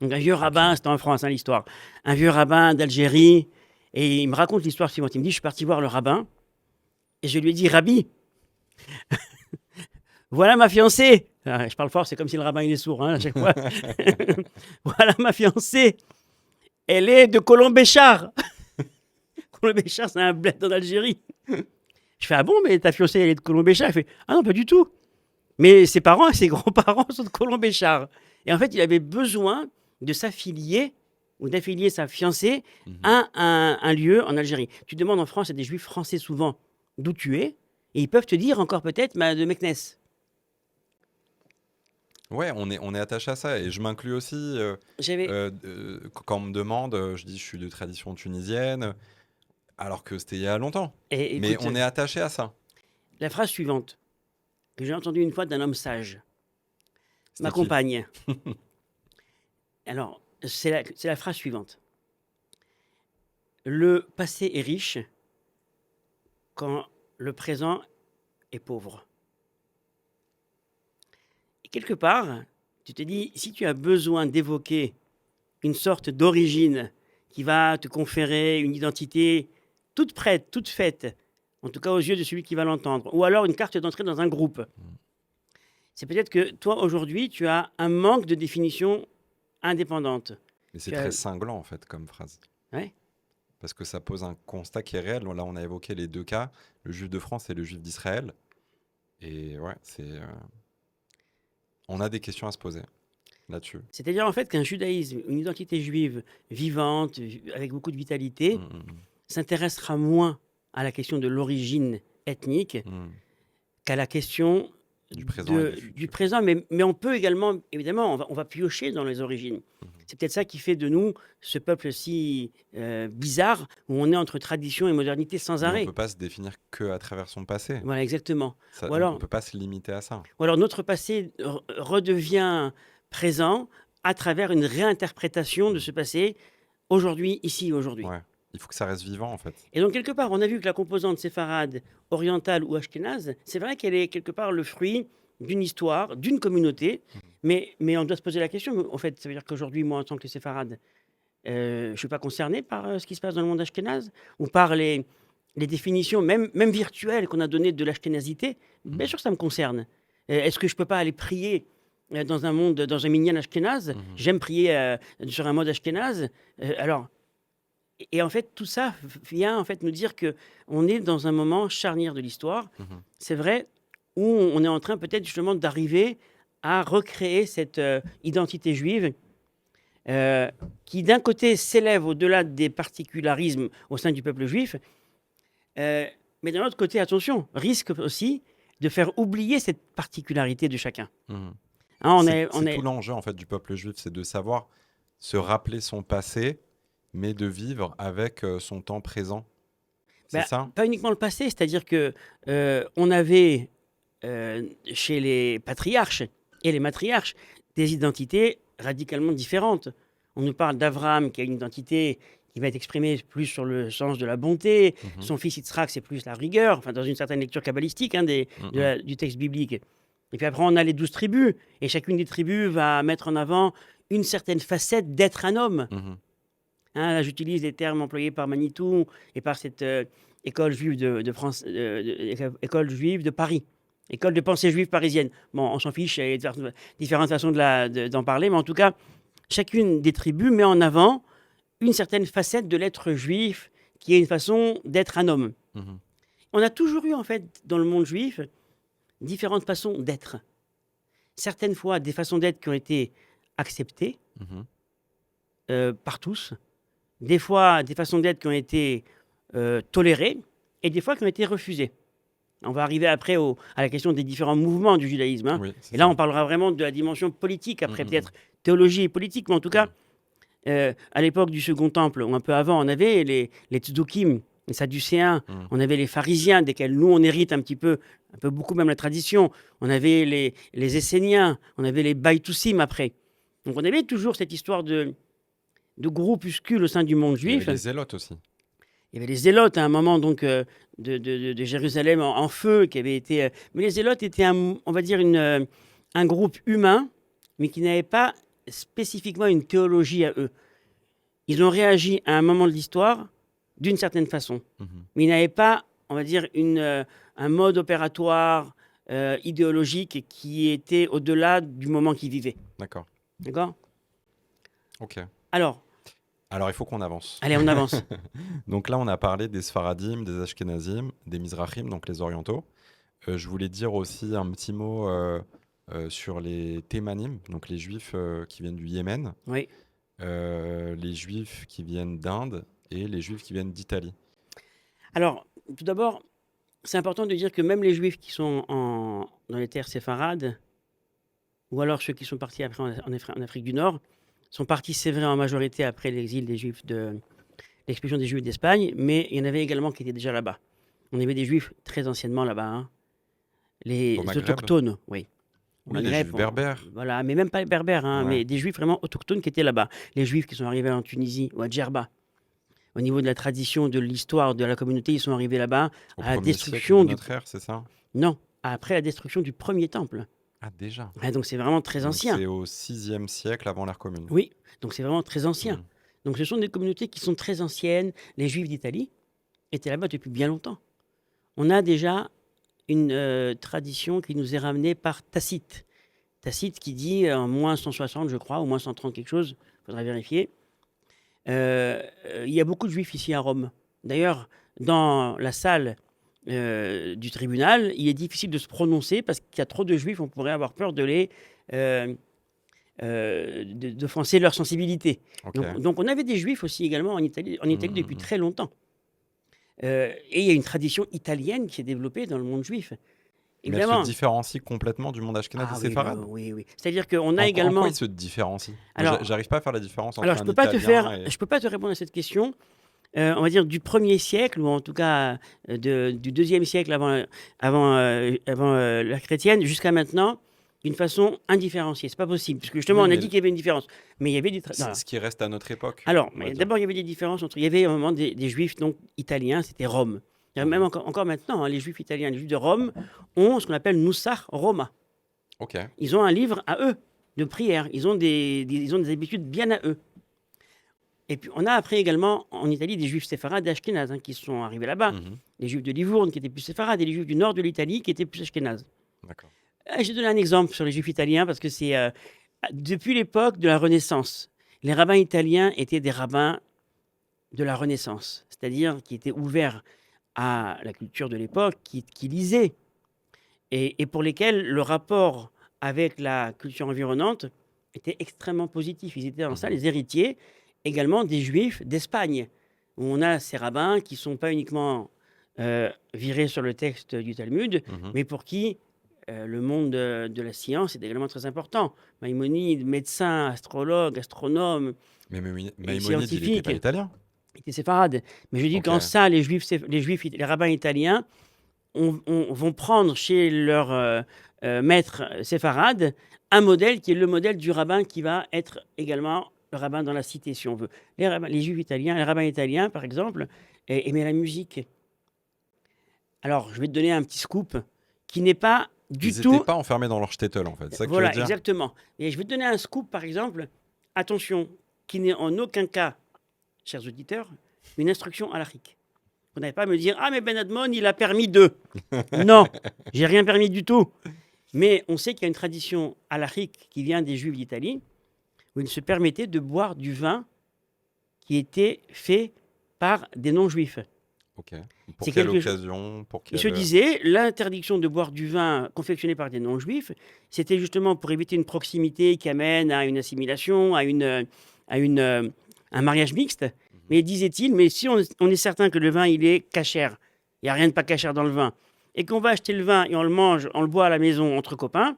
Donc, un vieux Ok. rabbin, c'était en France, hein, l'histoire. Un vieux rabbin d'Algérie. Et il me raconte l'histoire suivante. Il me dit, je suis parti voir le rabbin et je lui ai dit, Rabbi, voilà ma fiancée. Ah, je parle fort, c'est comme si le rabbin il est sourd hein, à chaque fois. Voilà ma fiancée. Elle est de Colombéchard. Colombéchard, c'est un bled en Algérie. Je fais, ah bon, mais ta fiancée, elle est de Colombéchard? Il fait, ah non, pas du tout. Mais ses parents et ses grands-parents sont de Colombéchard. Et en fait, il avait besoin de s'affilier ou d'affilier sa fiancée Mhm. à un lieu en Algérie. Tu demandes en France à des juifs français souvent d'où tu es, et ils peuvent te dire encore peut-être bah, de Meknès. Ouais, on est attaché à ça. Et je m'inclus aussi. J'avais. Quand on me demande, je dis je suis de tradition tunisienne, alors que c'était il y a longtemps. Et Mais écoute, on est attaché à ça. la phrase suivante, que j'ai entendue une fois d'un homme sage, ma C'était qui? compagne. Alors, c'est la phrase suivante. Le passé est riche quand le présent est pauvre. Et quelque part, tu te dis, si tu as besoin d'évoquer une sorte d'origine qui va te conférer une identité toute prête, toute faite, en tout cas aux yeux de celui qui va l'entendre, ou alors une carte d'entrée dans un groupe, c'est peut-être que toi, aujourd'hui, tu as un manque de définition indépendante. Mais c'est Tu as- très cinglant, en fait, comme phrase. Ouais. Parce que ça pose un constat qui est réel. Là, on a évoqué les deux cas, le juif de France et le juif d'Israël. Et ouais, on a des questions à se poser là-dessus. C'est-à-dire en fait qu'un judaïsme, une identité juive vivante, avec beaucoup de vitalité, s'intéressera moins à la question de l'origine ethnique qu'à la question Du présent et du futur. du présent. Mais on peut également, évidemment, on va piocher dans les origines. C'est peut-être ça qui fait de nous ce peuple si bizarre, où on est entre tradition et modernité sans Mais on arrêt. ne peut pas se définir que à travers son passé. Voilà, exactement. Ça, Ou alors- on ne peut pas se limiter à ça. Ou alors notre passé redevient présent à travers une réinterprétation de ce passé aujourd'hui, ici, aujourd'hui. Ouais. Il faut que ça reste vivant, en fait. Et donc, quelque part, on a vu que la composante séfarade, orientale ou ashkénaze, c'est vrai qu'elle est quelque part le fruit d'une histoire, d'une communauté, mais on doit se poser la question, en fait, ça veut dire qu'aujourd'hui, moi, en tant que séfarade, je ne suis pas concerné par ce qui se passe dans le monde ashkénaze, ou par les définitions, même virtuelles, qu'on a données de l'ashkénazité. Bien sûr, ça me concerne. Est-ce que je ne peux pas aller prier dans un monde, dans un minyan ashkénaze? J'aime prier sur un mode ashkénaze. Alors, et en fait, tout ça vient en fait nous dire que on est dans un moment charnière de l'histoire. C'est vrai, où on est en train peut-être justement d'arriver à recréer cette identité juive qui d'un côté s'élève au-delà des particularismes au sein du peuple juif, mais d'un autre côté, attention, risque aussi de faire oublier cette particularité de chacun. Hein, C'est tout l'enjeu, en fait, du peuple juif, c'est de savoir se rappeler son passé, mais de vivre avec son temps présent. C'est ça? Pas uniquement le passé, c'est-à-dire que on avait chez les patriarches et les matriarches des identités radicalement différentes. On nous parle d'Abraham qui a une identité qui va être exprimée plus sur le sens de la bonté. Son fils Yitzhak, c'est plus la rigueur, enfin dans une certaine lecture kabbalistique du texte biblique. Et puis après, on a les 12 tribus, et chacune des tribus va mettre en avant une certaine facette d'être un homme. Hein, là, j'utilise les termes employés par Manitou et par cette école juive de France, école juive de Paris, école de pensée juive parisienne. Bon, on s'en fiche, il y a différentes façons d'en parler, mais en tout cas, chacune des tribus met en avant une certaine facette de l'être juif qui est une façon d'être un homme. On a toujours eu, en fait, dans le monde juif, différentes façons d'être. Certaines fois, des façons d'être qui ont été acceptées par tous. Des fois, des façons d'être qui ont été tolérées et des fois qui ont été refusées. On va arriver après à la question des différents mouvements du judaïsme. Hein. Oui, et là, ça. on parlera vraiment de la dimension politique, après peut-être théologie et politique, mais en tout cas, à l'époque du Second Temple, ou un peu avant, on avait les tzdukim, les sadducéens, on avait les pharisiens, desquels nous, on hérite un peu beaucoup même la tradition. On avait les esséniens, on avait les baïtoussim après. Donc on avait toujours cette histoire de groupuscules au sein du monde Il y juif. avait les zélotes aussi. Il y avait les zélotes à un moment donc de Jérusalem en feu qui avait été. Mais les zélotes étaient on va dire un groupe humain, mais qui n'avait pas spécifiquement une théologie à eux. Ils ont réagi à un moment de l'histoire d'une certaine façon, mais ils n'avaient pas, on va dire, un mode opératoire idéologique qui était au-delà du moment qu'ils vivaient. D'accord. D'accord ? Ok. Alors, il faut qu'on avance. allez, on avance. Donc là, on a parlé des Sfaradim, des Ashkenazim, des Mizrahim, donc les Orientaux. Je voulais dire aussi un petit mot sur les Thémanim, donc les Juifs qui viennent du Yémen, Oui. les Juifs qui viennent d'Inde et les Juifs qui viennent d'Italie. Alors, tout d'abord, c'est important de dire que même les Juifs qui sont dans les terres séfarades, ou alors ceux qui sont partis après en Afrique du Nord, sont partis, c'est vrai, en majorité après l'exil des Juifs l'expulsion des Juifs d'Espagne, mais il y en avait également qui étaient déjà là-bas. On avait des Juifs très anciennement là-bas, hein. Les Au Maghreb. autochtones, oui. Au Oui, les Maghreb, Juifs berbères. voilà, mais même pas les berbères, hein, Ouais. mais des Juifs vraiment autochtones qui étaient là-bas. Les Juifs qui sont arrivés en Tunisie ou à Djerba, au niveau de la tradition, de l'histoire de la communauté, ils sont arrivés là-bas Au à la premier siècle de destruction du... notre ère, c'est ça? Non, après la destruction du premier temple. Ah, déjà. Ah, donc c'est vraiment très Donc ancien. c'est au 6e siècle avant l'ère commune. Oui, donc c'est vraiment très ancien. Mhm. Donc ce sont des communautés qui sont très anciennes. Les Juifs d'Italie étaient là-bas depuis bien longtemps. On a déjà une tradition qui nous est ramenée par Tacite. Tacite qui dit en moins 160, je crois, ou moins 130 quelque chose, il faudra vérifier. Il y a beaucoup de Juifs ici à Rome. D'ailleurs, dans la salle du tribunal, il est difficile de se prononcer parce qu'il y a trop de Juifs, on pourrait avoir peur de les euh, d'offenser leur sensibilité. Ok. Donc on avait des Juifs aussi également en Italie depuis Mhm. très longtemps. Et il y a une tradition italienne qui s'est développée dans le monde juif. Mais elle se Évidemment. différencie complètement du monde ashkénaze et Ah oui, séfarade. oui. C'est-à-dire qu'on a En également... quoi ils se différencient? Alors, J'arrive pas à faire la différence entre alors je un peux pas te Italien faire, et... je peux pas te répondre à cette question. On va dire du 1er siècle, ou en tout cas du 2e siècle avant l'ère chrétienne, jusqu'à maintenant, d'une façon indifférenciée. C'est pas possible, parce que justement, Oui, on a mais dit qu'il y avait une différence. Mais il y avait des... c'est ce qui reste à notre époque, Alors, on va mais dire. d'abord, il y avait des différences entre... Il y avait à un moment des Juifs donc, italiens, c'était Rome. Même Mhm. encore maintenant, hein, les Juifs italiens, les Juifs de Rome ont ce qu'on appelle Nusach Roma. Ok. Ils ont un livre à eux de prière. Ils ont ils ont des habitudes bien à eux. Et puis, on a après également en Italie des Juifs séfarades et ashkénazes qui sont arrivés là-bas. Mhm. Les Juifs de Livourne qui étaient plus séfarades et les Juifs du nord de l'Italie qui étaient plus ashkénazes. D'accord. Je vais donner un exemple sur les Juifs italiens parce que c'est depuis l'époque de la Renaissance. Les rabbins italiens étaient des rabbins de la Renaissance, c'est-à-dire qui étaient ouverts à la culture de l'époque, qui lisaient et pour lesquels le rapport avec la culture environnante était extrêmement positif. Ils étaient en ça Mhm. les héritiers également des Juifs d'Espagne, où on a ces rabbins qui ne sont pas uniquement virés sur le texte du Talmud, Mhm. mais pour qui le monde de la science est également très important. Maïmonide, médecin, astrologue, astronome Mais et Maïmonide, il n'était scientifique, pas italien. était séfarade. Mais je dis Ok. qu'en ça, les les rabbins italiens vont prendre chez leur maître séfarade un modèle qui est le modèle du rabbin qui va être également le rabbin dans la cité, si on veut. Les juifs italiens, les rabbins italiens, par exemple, aimaient la musique. Alors, je vais te donner un petit scoop qui n'est pas du Ils tout... n'étaient pas enfermés dans leur shtetl, en fait. C'est ça que tu veux Voilà, dire? exactement. Et je vais te donner un scoop, par exemple, attention, qui n'est en aucun cas, chers auditeurs, une instruction halachique. Vous n'avez pas à me dire, ah mais Ben Admon, il a permis de. Non, j'ai rien permis du tout. Mais on sait qu'il y a une tradition halachique qui vient des Juifs d'Italie, où ils se permettaient de boire du vin qui était fait par des non-juifs. Ok. Pour C'est quelle quelque chose... occasion? Pour Il quelle... se disait, l'interdiction de boire du vin confectionné par des non-juifs, c'était justement pour éviter une proximité qui amène à une assimilation, un mariage mixte. Mais disait-il, mais si on est certain que le vin, il est cachère, il n'y a rien de pas cachère dans le vin, et qu'on va acheter le vin et on le mange, on le boit à la maison entre copains,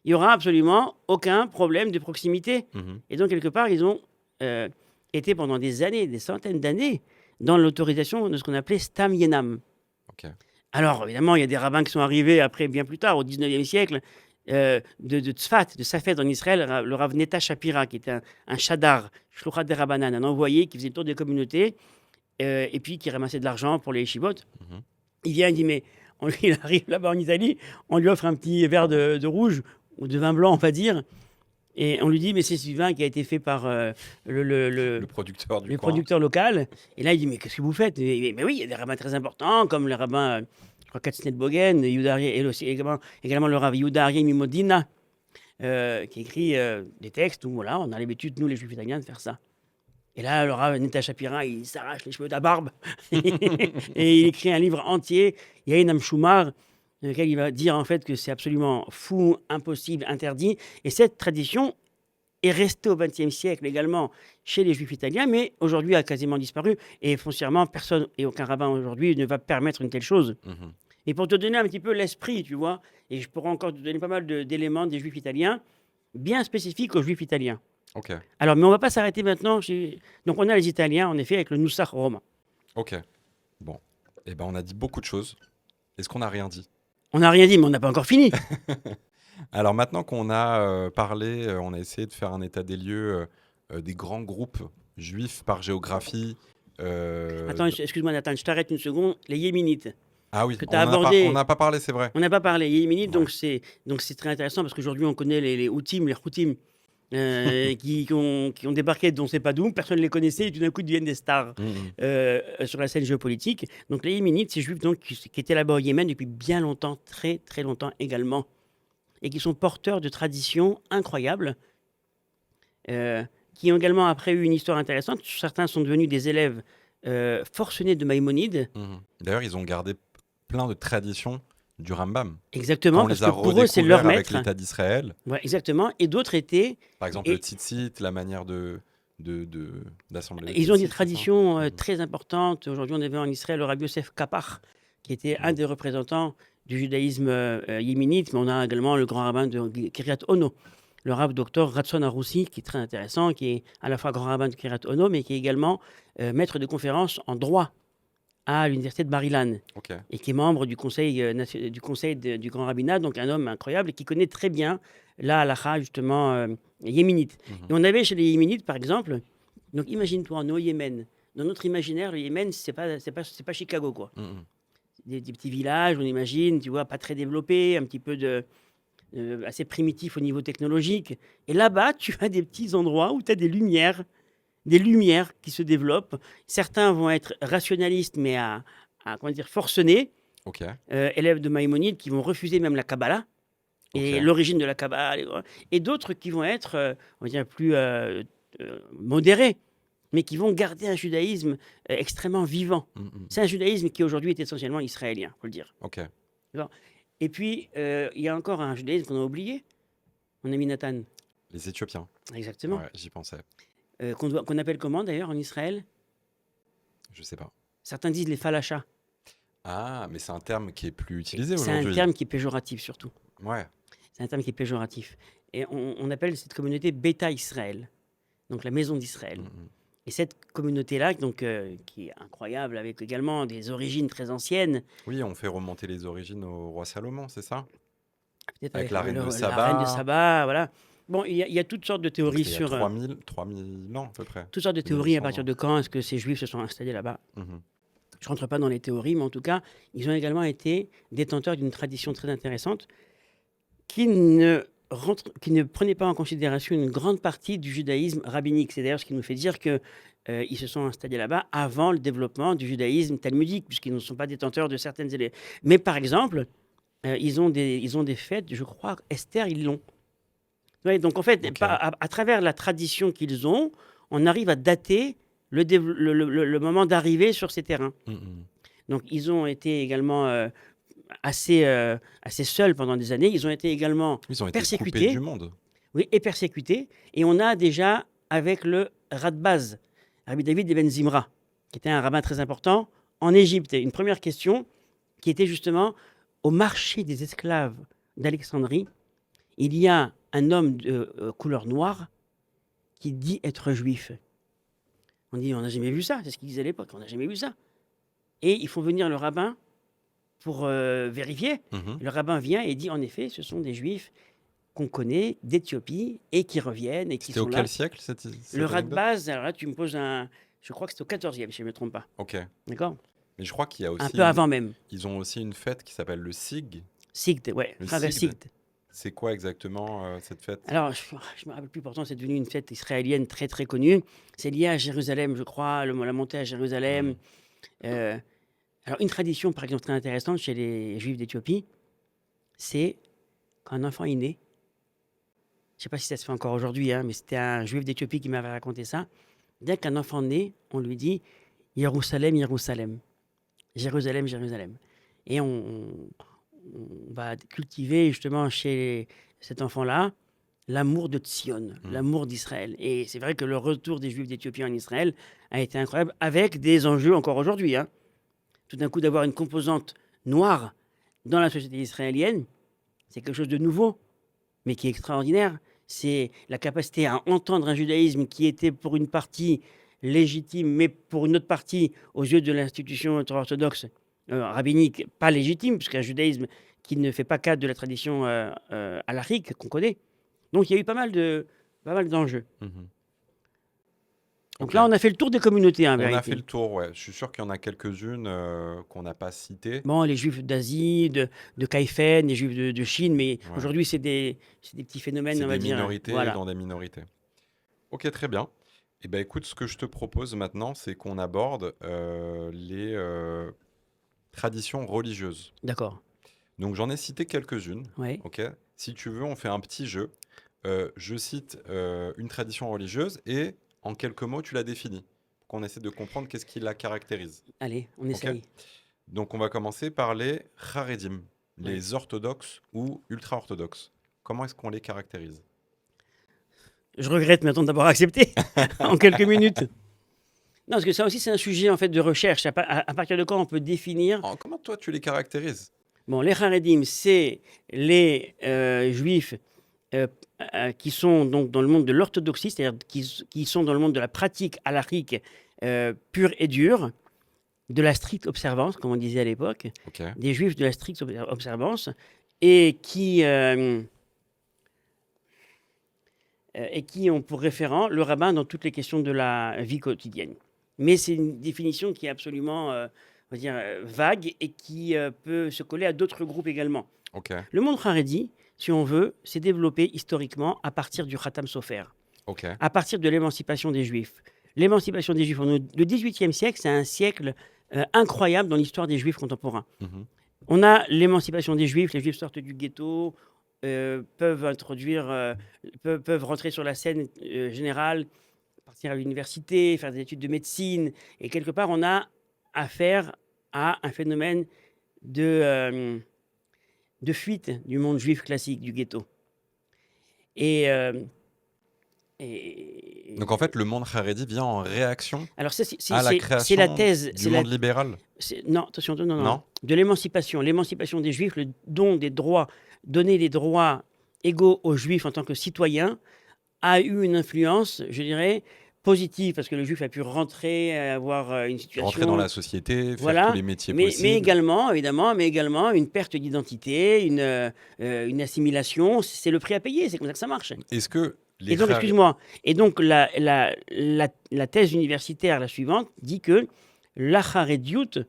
il n'y aura absolument aucun problème de proximité. Mhm. Et donc, quelque part, ils ont été pendant des années, des centaines d'années, dans l'autorisation de ce qu'on appelait Stam Yenam. Ok. Alors, évidemment, il y a des rabbins qui sont arrivés après, bien plus tard, au 19e siècle, de Tzfat, de Safed en Israël, le Rav Neta Shapira, qui était un shadar, shluchat de Rabbanan, un envoyé qui faisait le tour des communautés, et puis qui ramassait de l'argent pour les yeshivot. Mhm. Il vient, il dit, mais il arrive là-bas en Italie, on lui offre un petit verre de rouge, ou de vin blanc, on va dire, et on lui dit, mais c'est ce vin qui a été fait par Le producteur du le coin. producteur local. Et là, il dit, mais qu'est-ce que vous faites? Mais oui, il y a des rabbins très importants, comme le rabbin, je crois, Katznetbogen, et aussi également le rabbin Yehuda Aryeh Mimodina, qui écrit des textes où voilà, on a l'habitude, nous les juifs italiens, de faire ça. Et là, le rabbin Neta Shapira, il s'arrache les cheveux de la barbe et il écrit un livre entier, Yain Amshumar, dans lequel il va dire en fait que c'est absolument fou, impossible, interdit. Et cette tradition est restée au XXe siècle également chez les juifs italiens, mais aujourd'hui a quasiment disparu. Et foncièrement, personne et aucun rabbin aujourd'hui ne va permettre une telle chose. Mhm. Et pour te donner un petit peu l'esprit, tu vois, et je pourrais encore te donner pas mal d'éléments des juifs italiens, bien spécifiques aux juifs italiens. Ok. Alors, mais on ne va pas s'arrêter maintenant. Donc, on a les Italiens, en effet, avec le Nusach romain. Ok. Bon. Eh ben, on a dit beaucoup de choses. Est-ce qu'on n'a rien dit? On n'a rien dit, mais on n'a pas encore fini. Alors maintenant qu'on a parlé, on a essayé de faire un état des lieux des grands groupes juifs par géographie, Attends, excuse-moi Nathan, je t'arrête une seconde. Les Yéménites, Ah oui, que tu on as n'en a pas, abordé, on n'a pas parlé, c'est vrai. on n'a pas parlé. Les Yéménites, Ouais. donc c'est très intéressant parce qu'aujourd'hui on connaît les Houthim, qui ont débarqué dont on ne sait pas d'où, personne ne les connaissait et tout d'un coup deviennent des stars Mhm. sur la scène géopolitique. Donc les Yéménites, ces juifs donc, qui étaient là-bas au Yémen depuis bien longtemps, très très longtemps également, et qui sont porteurs de traditions incroyables, euh, qui ont également après eu une histoire intéressante. Certains sont devenus des élèves forcenés de Maïmonide, Mhm. D'ailleurs, ils ont gardé plein de traditions du Rambam. Quand exactement, on parce les que a pour eux c'est leur redécouverts avec maître. l'État d'Israël, Ouais, exactement. Et d'autres étaient, par exemple le et tzitzit, la manière d'assembler le ils ont des tzitzit, c'est ça? traditions Mhm. très importantes. Aujourd'hui, on avait en Israël le Rabbi Yosef Kapach, qui était un Mhm. des représentants du judaïsme yéménite, mais on a également le grand rabbin de Kiryat Ono, le Rav docteur Ratson Aroussi, qui est très intéressant, qui est à la fois grand rabbin de Kiryat Ono, mais qui est également maître de conférences en droit à l'université de Bar-Ilan Ok. et qui est membre du conseil du grand rabbinat, donc un homme incroyable et qui connaît très bien la halakha justement yéménite. Mhm. Et on avait chez les yéménites, par exemple, donc imagine-toi, on est au Yémen. Dans notre imaginaire, le Yémen, c'est pas Chicago, quoi. Mhm. Des petits villages, on imagine, tu vois, pas très développés, un petit peu assez primitif au niveau technologique. Et là-bas, tu as des petits endroits où tu as des lumières qui se développent. Certains vont être rationalistes, mais comment dire, forcenés, Ok. élèves de Maïmonide, qui vont refuser même la Kabbalah Ok. et l'origine de la Kabbalah, et d'autres qui vont être, on va dire, plus modérés, mais qui vont garder un judaïsme extrêmement vivant. Mhm. C'est un judaïsme qui aujourd'hui est essentiellement israélien, faut le dire. Ok. D'accord. Et puis, il y a encore un judaïsme qu'on a oublié, mon ami Nathan. Les Éthiopiens. Exactement. Ouais, j'y pensais. Qu'on appelle comment d'ailleurs en Israël? Je sais pas. Certains disent les falachas. Ah, mais c'est un terme qui est plus utilisé C'est un aujourd'hui. terme qui est péjoratif surtout. Ouais. C'est un terme qui est péjoratif. Et on appelle cette communauté Beta Israël, donc la maison d'Israël. Mhm. Et cette communauté-là, donc, qui est incroyable, avec également des origines très anciennes, Oui, on fait remonter les origines au roi Salomon, c'est ça? peut-être Avec avec la reine de la reine de Saba. Saba, voilà. Bon, il y a toutes sortes de Donc théories c'était il y a sur 3000 ans à peu près. toutes sortes de théories à 2900 partir ans. de quand est-ce que ces juifs se sont installés là-bas. Mhm. Je rentre pas dans les théories, mais en tout cas, ils ont également été détenteurs d'une tradition très intéressante qui ne prenait pas en considération une grande partie du judaïsme rabbinique. C'est d'ailleurs ce qui nous fait dire que ils se sont installés là-bas avant le développement du judaïsme talmudique, puisqu'ils ne sont pas détenteurs de certaines élèves. Mais par exemple, ils ont des fêtes, je crois, Esther, ils l'ont. Ouais, donc en fait, Ok. à travers la tradition qu'ils ont, on arrive à dater le moment d'arrivée sur ces terrains. Mhm. Donc ils ont été également assez seuls pendant des années. Ils ont été également Ils ont été coupés du persécutés, monde. oui, et persécutés. Et on a déjà, avec le Radbaz, Rabbi David Ibn Zimra, qui était un rabbin très important en Égypte. Une première question qui était justement au marché des esclaves d'Alexandrie, il y a un homme de couleur noire qui dit être juif. On dit, on n'a jamais vu ça, c'est ce qu'ils disaient à l'époque, on n'a jamais vu ça. Et ils font venir le rabbin pour vérifier. Mhm. Le rabbin vient et dit, en effet, ce sont des juifs qu'on connaît d'Éthiopie et qui reviennent et qui C'était sont auquel là. siècle cette Le anecdote? Radbaz, alors là, tu me poses un. Je crois que c'est au 14e, si je ne me trompe pas. Ok. D'accord. Mais je crois qu'il y a Un aussi peu avant même. ils ont aussi une fête qui s'appelle le Sig. Sigd, ouais, Le Chag Sigd, Sigd. c'est quoi exactement cette fête? Alors, je ne me rappelle plus, pourtant, c'est devenu une fête israélienne très, très connue. C'est lié à Jérusalem, je crois, la montée à Jérusalem. Mhm. Euh, alors, une tradition, par exemple, très intéressante chez les Juifs d'Éthiopie, c'est quand un enfant est né. Je ne sais pas si ça se fait encore aujourd'hui, hein, mais c'était un Juif d'Éthiopie qui m'avait raconté ça. Dès qu'un enfant naît, on lui dit Jérusalem, Jérusalem. Jérusalem, Jérusalem. Et on va cultiver justement chez cet enfant-là l'amour de Tzion, Mhm. l'amour d'Israël. Et c'est vrai que le retour des Juifs d'Éthiopie en Israël a été incroyable, avec des enjeux encore aujourd'hui, hein. Tout d'un coup, d'avoir une composante noire dans la société israélienne, c'est quelque chose de nouveau, mais qui est extraordinaire. C'est la capacité à entendre un judaïsme qui était pour une partie légitime, mais pour une autre partie, aux yeux de l'institution orthodoxe rabbinique, pas légitime, puisqu'un judaïsme qui ne fait pas cas de la tradition halachique qu'on connaît. Donc il y a eu pas mal d'enjeux. Mhm. Donc Ok. là, on a fait le tour des communautés, en On a fait vérité. le tour, ouais. Je suis sûr qu'il y en a quelques-unes qu'on n'a pas citées. Bon, les juifs d'Asie, de Caïphène, les juifs de Chine, mais Ouais. aujourd'hui, c'est des petits phénomènes, C'est on va des dire. minorités Voilà. dans des minorités. Ok, très bien. Et ben écoute, ce que je te propose maintenant, c'est qu'on aborde les traditions religieuses. D'accord. Donc j'en ai cité quelques-unes. Ouais. Ok. Si tu veux, on fait un petit jeu. Je cite une tradition religieuse et en quelques mots, tu la définis. Pour qu'on essaie de comprendre qu'est-ce qui la caractérise. Allez, on Ok. essaye. Donc on va commencer par les Haredim, Ouais. les orthodoxes ou ultra-orthodoxes. Comment est-ce qu'on les caractérise? Je regrette maintenant d'avoir accepté en quelques minutes. Non, parce que ça aussi, c'est un sujet en fait de recherche. À partir de quand on peut définir. Comment toi tu les caractérises? Bon, les Haredim, c'est les juifs euh, qui sont donc dans le monde de l'orthodoxie, c'est-à-dire qui sont dans le monde de la pratique halakhique pure et dure, de la stricte observance, comme on disait à l'époque, Ok. des juifs de la stricte observance, et qui ont pour référent le rabbin dans toutes les questions de la vie quotidienne. Mais c'est une définition qui est absolument on va dire, vague et qui peut se coller à d'autres groupes également. Ok. Le monde Haredi, si on veut, s'est développé historiquement à partir du Khatam Sofer, Ok. à partir de l'émancipation des Juifs. L'émancipation des Juifs, le XVIIIe siècle, c'est un siècle incroyable dans l'histoire des Juifs contemporains. Mhm. On a l'émancipation des Juifs, les Juifs sortent du ghetto, peuvent rentrer sur la scène générale, partir à l'université, faire des études de médecine. Et quelque part, on a affaire à un phénomène de fuite du monde juif classique, du ghetto. Et, Donc en fait, le monde Haredi vient en réaction alors ça, à la c'est la création thèse. du monde libéral. Non, attention, non, non. Non? De l'émancipation des juifs, le don des droits, donner des droits égaux aux juifs en tant que citoyens, a eu une influence, je dirais, positive, parce que le juif a pu rentrer, avoir une Rentrer dans la situation. société, faire tous Voilà, les métiers mais possibles. également, évidemment, une perte d'identité, une assimilation. C'est le prix à payer, c'est comme ça que ça marche. Est-ce que les Et donc, Har- excuse-moi, et donc la thèse universitaire, la suivante, dit que la Harediout,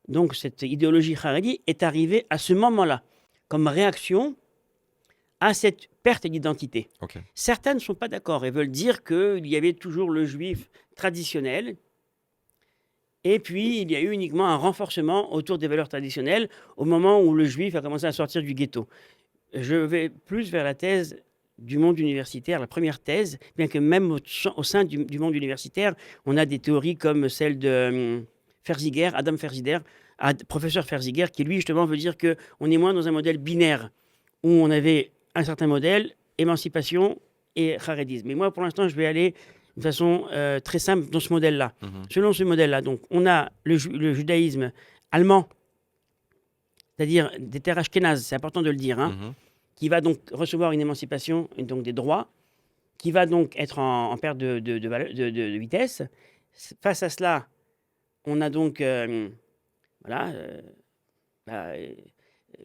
donc cette idéologie Haredi, est arrivée à ce moment-là, comme réaction à cette perte d'identité. Ok. Certains ne sont pas d'accord et veulent dire qu'il y avait toujours le juif traditionnel, et puis il y a eu uniquement un renforcement autour des valeurs traditionnelles au moment où le juif a commencé à sortir du ghetto. Je vais plus vers la thèse du monde universitaire, la première thèse, bien que même au sein du monde universitaire, on a des théories comme celle de Ferziger, Adam Ferziger, professeur Ferziger, qui lui justement veut dire qu'on est moins dans un modèle binaire, où on avait un certain modèle, émancipation et harédisme. Mais moi, pour l'instant, je vais aller de façon très simple dans ce modèle-là. Mhm. Selon ce modèle-là, donc, on a le judaïsme allemand, c'est-à-dire des terres ashkénazes, c'est important de le dire, hein, Mhm. qui va donc recevoir une émancipation, et donc des droits, qui va donc être en perte de vitesse. Face à cela, on a donc voilà,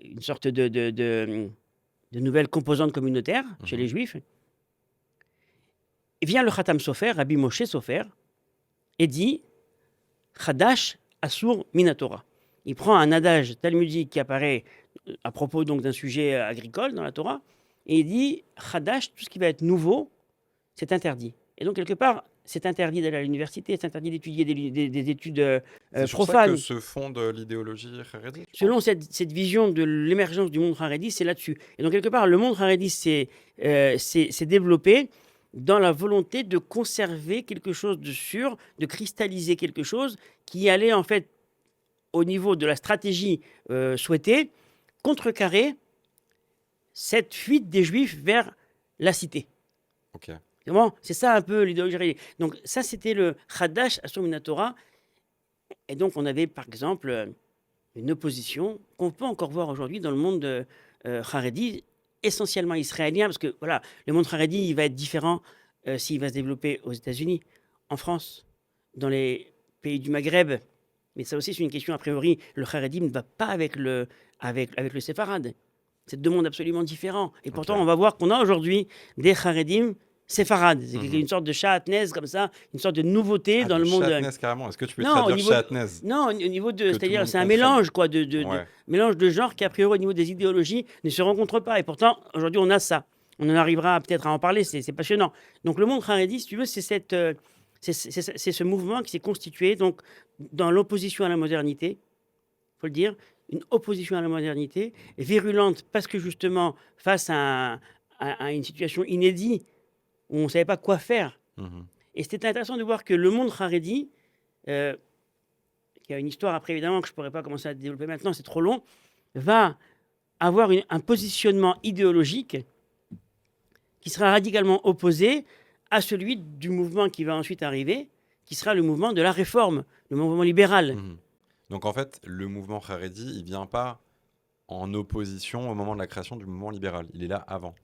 une sorte de nouvelle composante communautaire chez les Juifs. Et vient le Khatam Sofer, Rabbi Moshe Sofer, et dit Chadash Asur Minatora. Il prend un adage talmudique qui apparaît à propos donc d'un sujet agricole dans la Torah, et il dit Chadash, tout ce qui va être nouveau, c'est interdit. Et donc, quelque part, c'est interdit d'aller à l'université, c'est interdit d'étudier des études C'est sur ça profanes. que se fonde l'idéologie Haredi, tu Selon penses? cette vision de l'émergence du monde Haredi, c'est là-dessus. Et donc, quelque part, le monde Haredi s'est développé dans la volonté de conserver quelque chose de sûr, de cristalliser quelque chose qui allait, en fait, au niveau de la stratégie souhaitée, contrecarrer cette fuite des Juifs vers la cité. Ok. C'est ça un peu l'idéologie. Donc, ça, c'était le Chadash Asur Minatora. Et donc, on avait, par exemple, une opposition qu'on peut encore voir aujourd'hui dans le monde Haredi, essentiellement israélien, parce que voilà, le monde Haredi, il va être différent s'il va se développer aux États-Unis, en France, dans les pays du Maghreb. Mais ça aussi, c'est une question a priori. Le Haredi ne va pas avec le séfarade. C'est deux mondes absolument différents. Et pourtant, on va voir qu'on a aujourd'hui des Haredim séfarade. C'est Mhm. une sorte de chatnez comme ça, une sorte de nouveauté Ah, dans de le monde. chatnez carrément. Est-ce que tu peux Non, au traduire niveau de, chatnez non, au niveau de, que tout le c'est-à-dire monde c'est un comprenne? mélange quoi, Ouais. mélange de genres qui a priori au niveau des idéologies ne se rencontrent pas. Et pourtant aujourd'hui on a ça. On en arrivera peut-être à en parler. C'est passionnant. Donc le monde Haredi, si tu veux, c'est c'est ce mouvement qui s'est constitué donc dans l'opposition à la modernité. Faut le dire, une opposition à la modernité virulente parce que justement face à une situation inédite où on ne savait pas quoi faire. Mhm. Et c'était intéressant de voir que le monde Haredi, euh, qui a une histoire après évidemment que je ne pourrais pas commencer à développer maintenant, c'est trop long, va avoir un positionnement idéologique qui sera radicalement opposé à celui du mouvement qui va ensuite arriver, qui sera le mouvement de la réforme, le mouvement libéral. Mhm. Donc en fait, le mouvement Haredi, il vient pas en opposition au moment de la création du mouvement libéral. Il est là avant.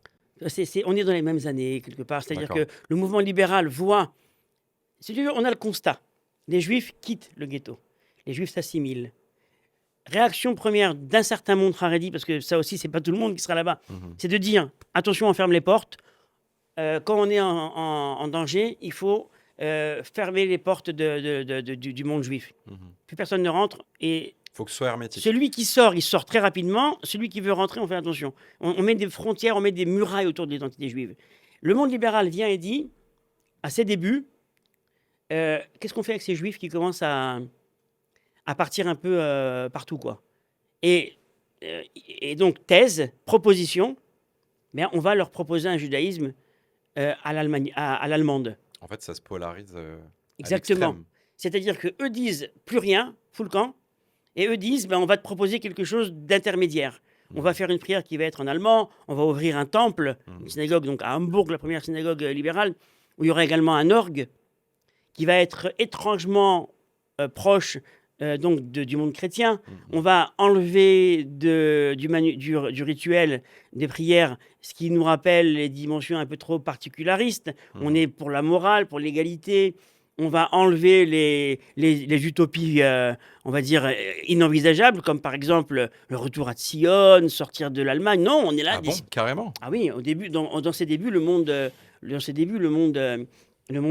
On est dans les mêmes années quelque part, c'est-à-dire D'accord. que le mouvement libéral voit, si tu veux, on a le constat, les juifs quittent le ghetto, les juifs s'assimilent. Réaction première d'un certain monde Haredi, parce que ça aussi, c'est pas tout le monde qui sera là-bas, Mhm. c'est de dire attention, on ferme les portes. Quand on est en danger, il faut fermer les portes du monde juif. Mhm. Plus personne ne rentre et Faut que ce soit hermétique. celui qui sort, il sort très rapidement. Celui qui veut rentrer, on fait attention. On met des frontières, on met des murailles autour de l'identité juive. Le monde libéral vient et dit, à ses débuts, qu'est-ce qu'on fait avec ces juifs qui commencent à partir un peu partout, quoi. Et donc, thèse, proposition, bien, on va leur proposer un judaïsme à l'allemande. En fait, ça se polarise à Exactement. l'extrême. C'est-à-dire qu'eux disent plus rien, full camp, et eux disent ben, on va te proposer quelque chose d'intermédiaire. On va faire une prière qui va être en allemand, on va ouvrir un temple, une synagogue donc à Hambourg, la première synagogue libérale, où il y aura également un orgue qui va être étrangement proche donc du monde chrétien. On va enlever du rituel des prières, ce qui nous rappelle les dimensions un peu trop particularistes. On est pour la morale, pour l'égalité. On va enlever les utopies, on va dire, inenvisageables, comme par exemple le retour à Sion, sortir de l'Allemagne. Non, on est là. Ah bon, carrément. Ah oui, au début, dans ses débuts, le monde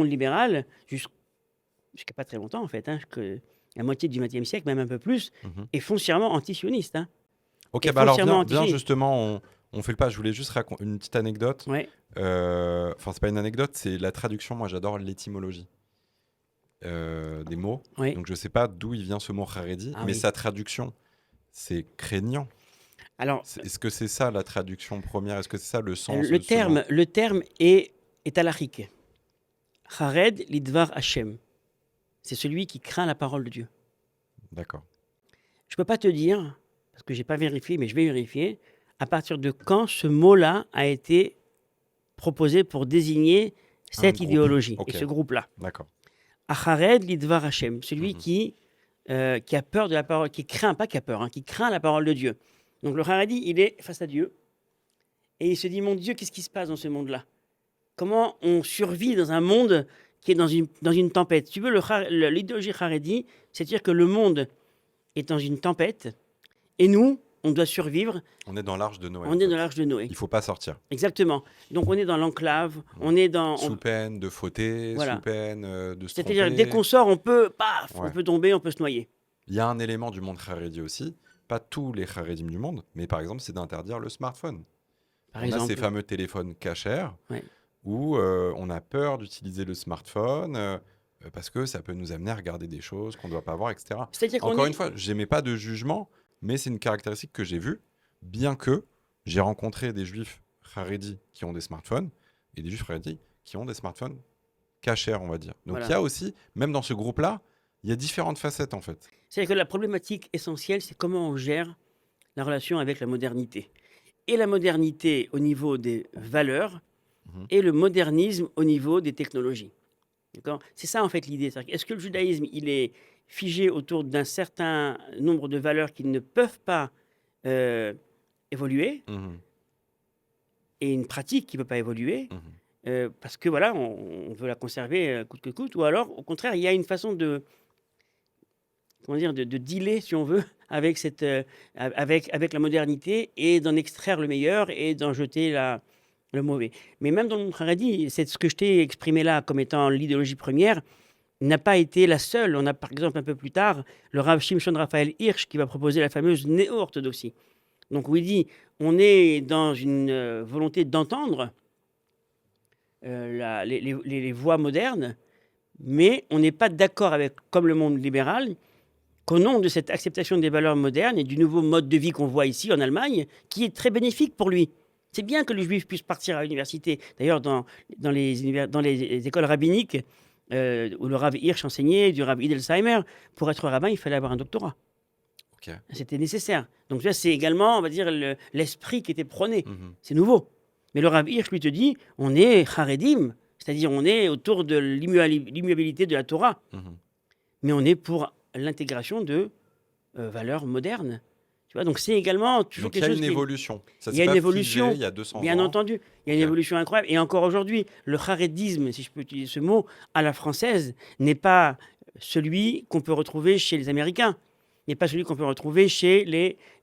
libéral, jusqu'à pas très longtemps en fait, la moitié du XXe siècle, même un peu plus, Mhm. est foncièrement antisioniste. Ok, Est bah alors foncièrement viens antisioniste. justement, on fait le pas. Je voulais juste raconter une petite anecdote. Ouais. Enfin, c'est pas une anecdote, c'est la traduction. Moi, j'adore l'étymologie des mots. Ouais. Donc, je sais pas d'où il vient ce mot Haredi, Ah mais oui. sa traduction, c'est craignant. Alors, Est-ce que c'est ça la traduction première? Est-ce que c'est ça le sens le de ce mot? terme est halachique. Chared lidvar Hashem. C'est celui qui craint la parole de Dieu. D'accord. Je ne peux pas te dire, parce que je n'ai pas vérifié, mais je vais vérifier, à partir de quand ce mot-là a été proposé pour désigner cette groupe. idéologie Ok. et ce groupe-là. D'accord. Achared lidvar Hashem, celui Mhm. qui a peur de la parole, qui craint, pas qui a peur, qui craint la parole de Dieu. Donc le Haredi, il est face à Dieu et il se dit, mon Dieu, qu'est-ce qui se passe dans ce monde-là? Comment on survit dans un monde qui est dans une tempête? Tu veux, l'idéologie Haredi, c'est-à-dire que le monde est dans une tempête et nous, on doit survivre. On est dans l'arche de Noé. On est dans l'arche de Noé. Il faut pas sortir. Exactement. Donc on est dans l'enclave, on est dans... Sous peine de fauter, Voilà. sous peine de se C'est-à-dire tromper. dès qu'on sort, on peut, paf, Ouais. on peut tomber, on peut se noyer. Il y a un élément du monde Haredi aussi. Pas tous les Haredim du monde, mais par exemple, c'est d'interdire le smartphone. Par On a exemple. ces fameux téléphones cachers Ouais. où on a peur d'utiliser le smartphone parce que ça peut nous amener à regarder des choses qu'on ne doit pas voir, etc. C'est-à-dire qu'on Encore est- une fois, j'aimais pas de jugement, mais c'est une caractéristique que j'ai vue, bien que j'ai rencontré des juifs Haredi qui ont des smartphones et des juifs Haredi qui ont des smartphones cachers, on va dire. Donc Voilà. il y a aussi, même dans ce groupe-là, il y a différentes facettes en fait. C'est-à-dire que la problématique essentielle, c'est comment on gère la relation avec la modernité. Et la modernité au niveau des valeurs Mhm. et le modernisme au niveau des technologies. D'accord ? C'est ça en fait l'idée. C'est-à-dire, est-ce que le judaïsme, il est figé autour d'un certain nombre de valeurs qui ne peuvent pas évoluer Mhm. et une pratique qui ne peut pas évoluer Mhm. parce que voilà, on veut la conserver coûte que coûte, ou alors au contraire, il y a une façon de, comment dire, de dealer, si on veut, avec, avec la modernité et d'en extraire le meilleur et d'en jeter le mauvais. Mais même dans le monde Haredi, c'est ce que je t'ai exprimé là comme étant l'idéologie première, n'a pas été la seule. On a par exemple un peu plus tard le Rav Shimshon Raphaël Hirsch qui va proposer la fameuse néo-orthodoxie. Donc où il dit on est dans une volonté d'entendre les voix modernes, mais on n'est pas d'accord avec, comme le monde libéral, qu'au nom de cette acceptation des valeurs modernes et du nouveau mode de vie qu'on voit ici en Allemagne, qui est très bénéfique pour lui. C'est bien que le juif puisse partir à l'université. D'ailleurs, dans les écoles rabbiniques, où le Rav Hirsch enseignait, du Rav Hiddelsheimer, pour être rabbin, il fallait avoir un doctorat. Ok. C'était nécessaire. Donc ça, c'est également, on va dire, l'esprit qui était prôné. Mhm. C'est nouveau. Mais le Rav Hirsch lui te dit, on est Haredim, c'est-à-dire on est autour de l'immuabilité de la Torah, Mhm. mais on est pour l'intégration de valeurs modernes. Tu vois, donc c'est également toujours Donc il y quelque a chose une qui est- évolution. Ça Il y s'est a une pas évolution, figé il y a 200 bien ans. entendu. Il y a une Ok. évolution incroyable. Et encore aujourd'hui, le haredisme, si je peux utiliser ce mot, à la française, n'est pas celui qu'on peut retrouver chez les Américains, n'est pas celui qu'on peut retrouver chez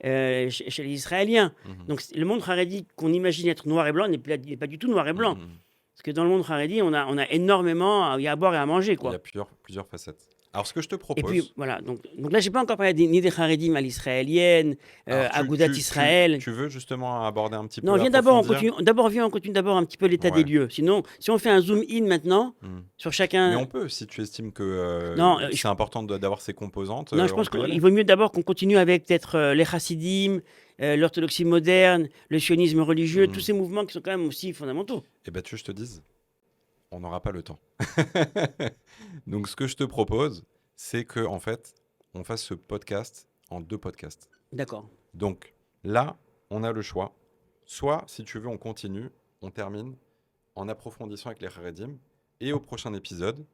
chez les Israéliens. Mhm. Donc le monde haredi qu'on imagine être noir et blanc n'est pas du tout noir et blanc. Mhm. Parce que dans le monde haredi, on a énormément il y a à boire et à manger, Il y quoi. a plusieurs facettes. Alors, ce que je te Et puis propose. voilà, donc là, j'ai pas encore parlé ni des haredim à l'israélienne, Alors, Agudat Israël. tu veux justement aborder un petit Non, peu, viens d'abord, approfondir. on continue d'abord un petit peu l'état des Ouais. lieux. Sinon, si on fait un zoom in maintenant Mhm. sur Mais chacun. on peut, si tu estimes que Non, c'est important d'avoir ces composantes, non, je on pense peut y aller. qu'il vaut mieux d'abord qu'on continue avec peut-être les chassidim, l'orthodoxie moderne, le sionisme religieux, tous Mhm. ces mouvements qui sont quand même aussi fondamentaux. Eh ben, tu veux que je te dise, on n'aura pas le temps. Donc, ce que je te propose, c'est que en fait, on fasse ce podcast en 2 podcasts. D'accord. Donc, là, on a le choix. Soit, si tu veux, on continue, on termine en approfondissant avec les Haredim. Et au prochain épisode,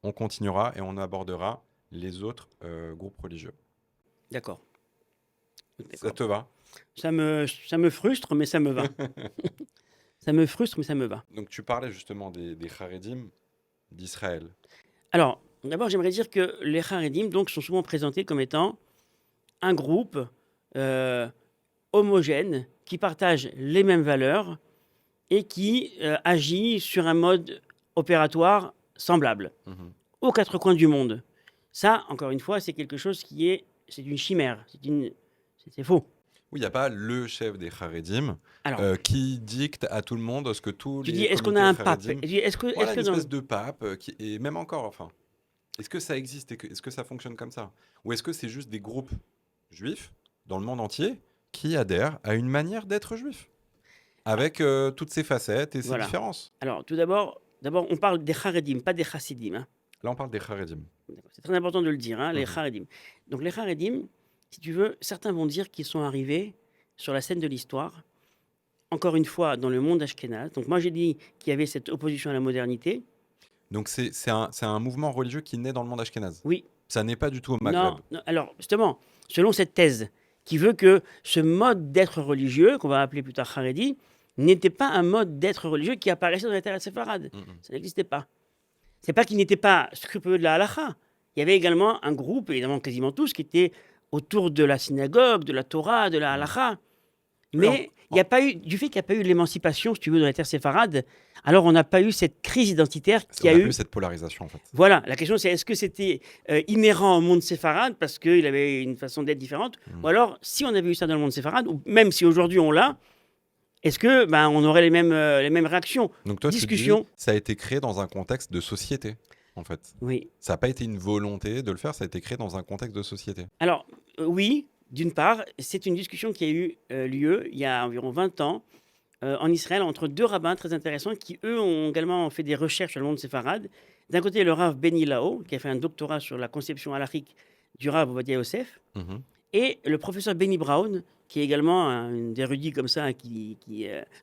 on continuera et on abordera les autres groupes religieux. D'accord. Ça te va? Ça me frustre, mais ça me va. Ça me frustre, mais ça me va. Donc, tu parlais justement des Haredim d'Israël. Alors, d'abord, j'aimerais dire que les haredim donc, sont souvent présentés comme étant un groupe euh, homogène qui partage les mêmes valeurs et qui agit sur un mode opératoire semblable Mhm. aux quatre coins du monde. Ça, encore une fois, c'est quelque chose c'est une chimère, c'est faux. Oui, il n'y a pas le chef des Haredim Alors, qui dicte à tout le monde ce que tous tu les dis, est-ce qu'on a comités un pape? Haredim. Tu dis, est-ce Voilà, que une dans... espèce de pape et même encore, enfin. Est-ce que ça existe et est-ce que ça fonctionne comme ça? Ou est-ce que c'est juste des groupes juifs dans le monde entier qui adhèrent à une manière d'être juif avec toutes ces facettes et ces Voilà. différences? Alors, tout d'abord, on parle des haredim, pas des chassidim, hein. Là, on parle des Haredim. D'accord. C'est très important de le dire, hein, les Mhm. haredim. Donc les haredim, si tu veux, certains vont dire qu'ils sont arrivés sur la scène de l'histoire, encore une fois, dans le monde ashkénaze. Donc moi, j'ai dit qu'il y avait cette opposition à la modernité. Donc, c'est un mouvement religieux qui naît dans le monde ashkénaze. Oui, Ça n'est pas du tout au Maghreb. non. Alors, justement, selon cette thèse, qui veut que ce mode d'être religieux, qu'on va appeler plus tard haredi, n'était pas un mode d'être religieux qui apparaissait dans les terres séfarades. Mhm. Ça n'existait pas. C'est pas qu'ils n'étaient pas scrupuleux de la halakha. Il y avait également un groupe, évidemment quasiment tous, qui étaient autour de la synagogue, de la Torah, de la halakha. Oui, Mais il n'y a pas eu, du fait qu'il n'y a pas eu l'émancipation, si tu veux, dans les terres séfarades, alors on n'a pas eu cette crise identitaire On qui a n'a eu. pas eu cette polarisation, en fait. Voilà, la question c'est est-ce que c'était inhérent au monde séfarade parce qu'il avait une façon d'être différente, ou alors si on avait eu ça dans le monde séfarade, ou même si aujourd'hui on l'a, est-ce que on aurait les mêmes réactions? Donc, toi, tu Discussion. dis, ça a été créé dans un contexte de société, en fait. Oui. Ça n'a pas été une volonté de le faire, ça a été créé dans un contexte de société. Alors, oui, d'une part, c'est une discussion qui a eu lieu il y a environ 20 ans en Israël entre deux rabbins très intéressants qui, eux, ont également fait des recherches sur le monde séfarade. D'un côté, le Rav Beni Lao, qui a fait un doctorat sur la conception halachique du Rav Ovadia Yosef, Mhm. et le professeur Benny Brown, qui est également un érudit comme ça, qui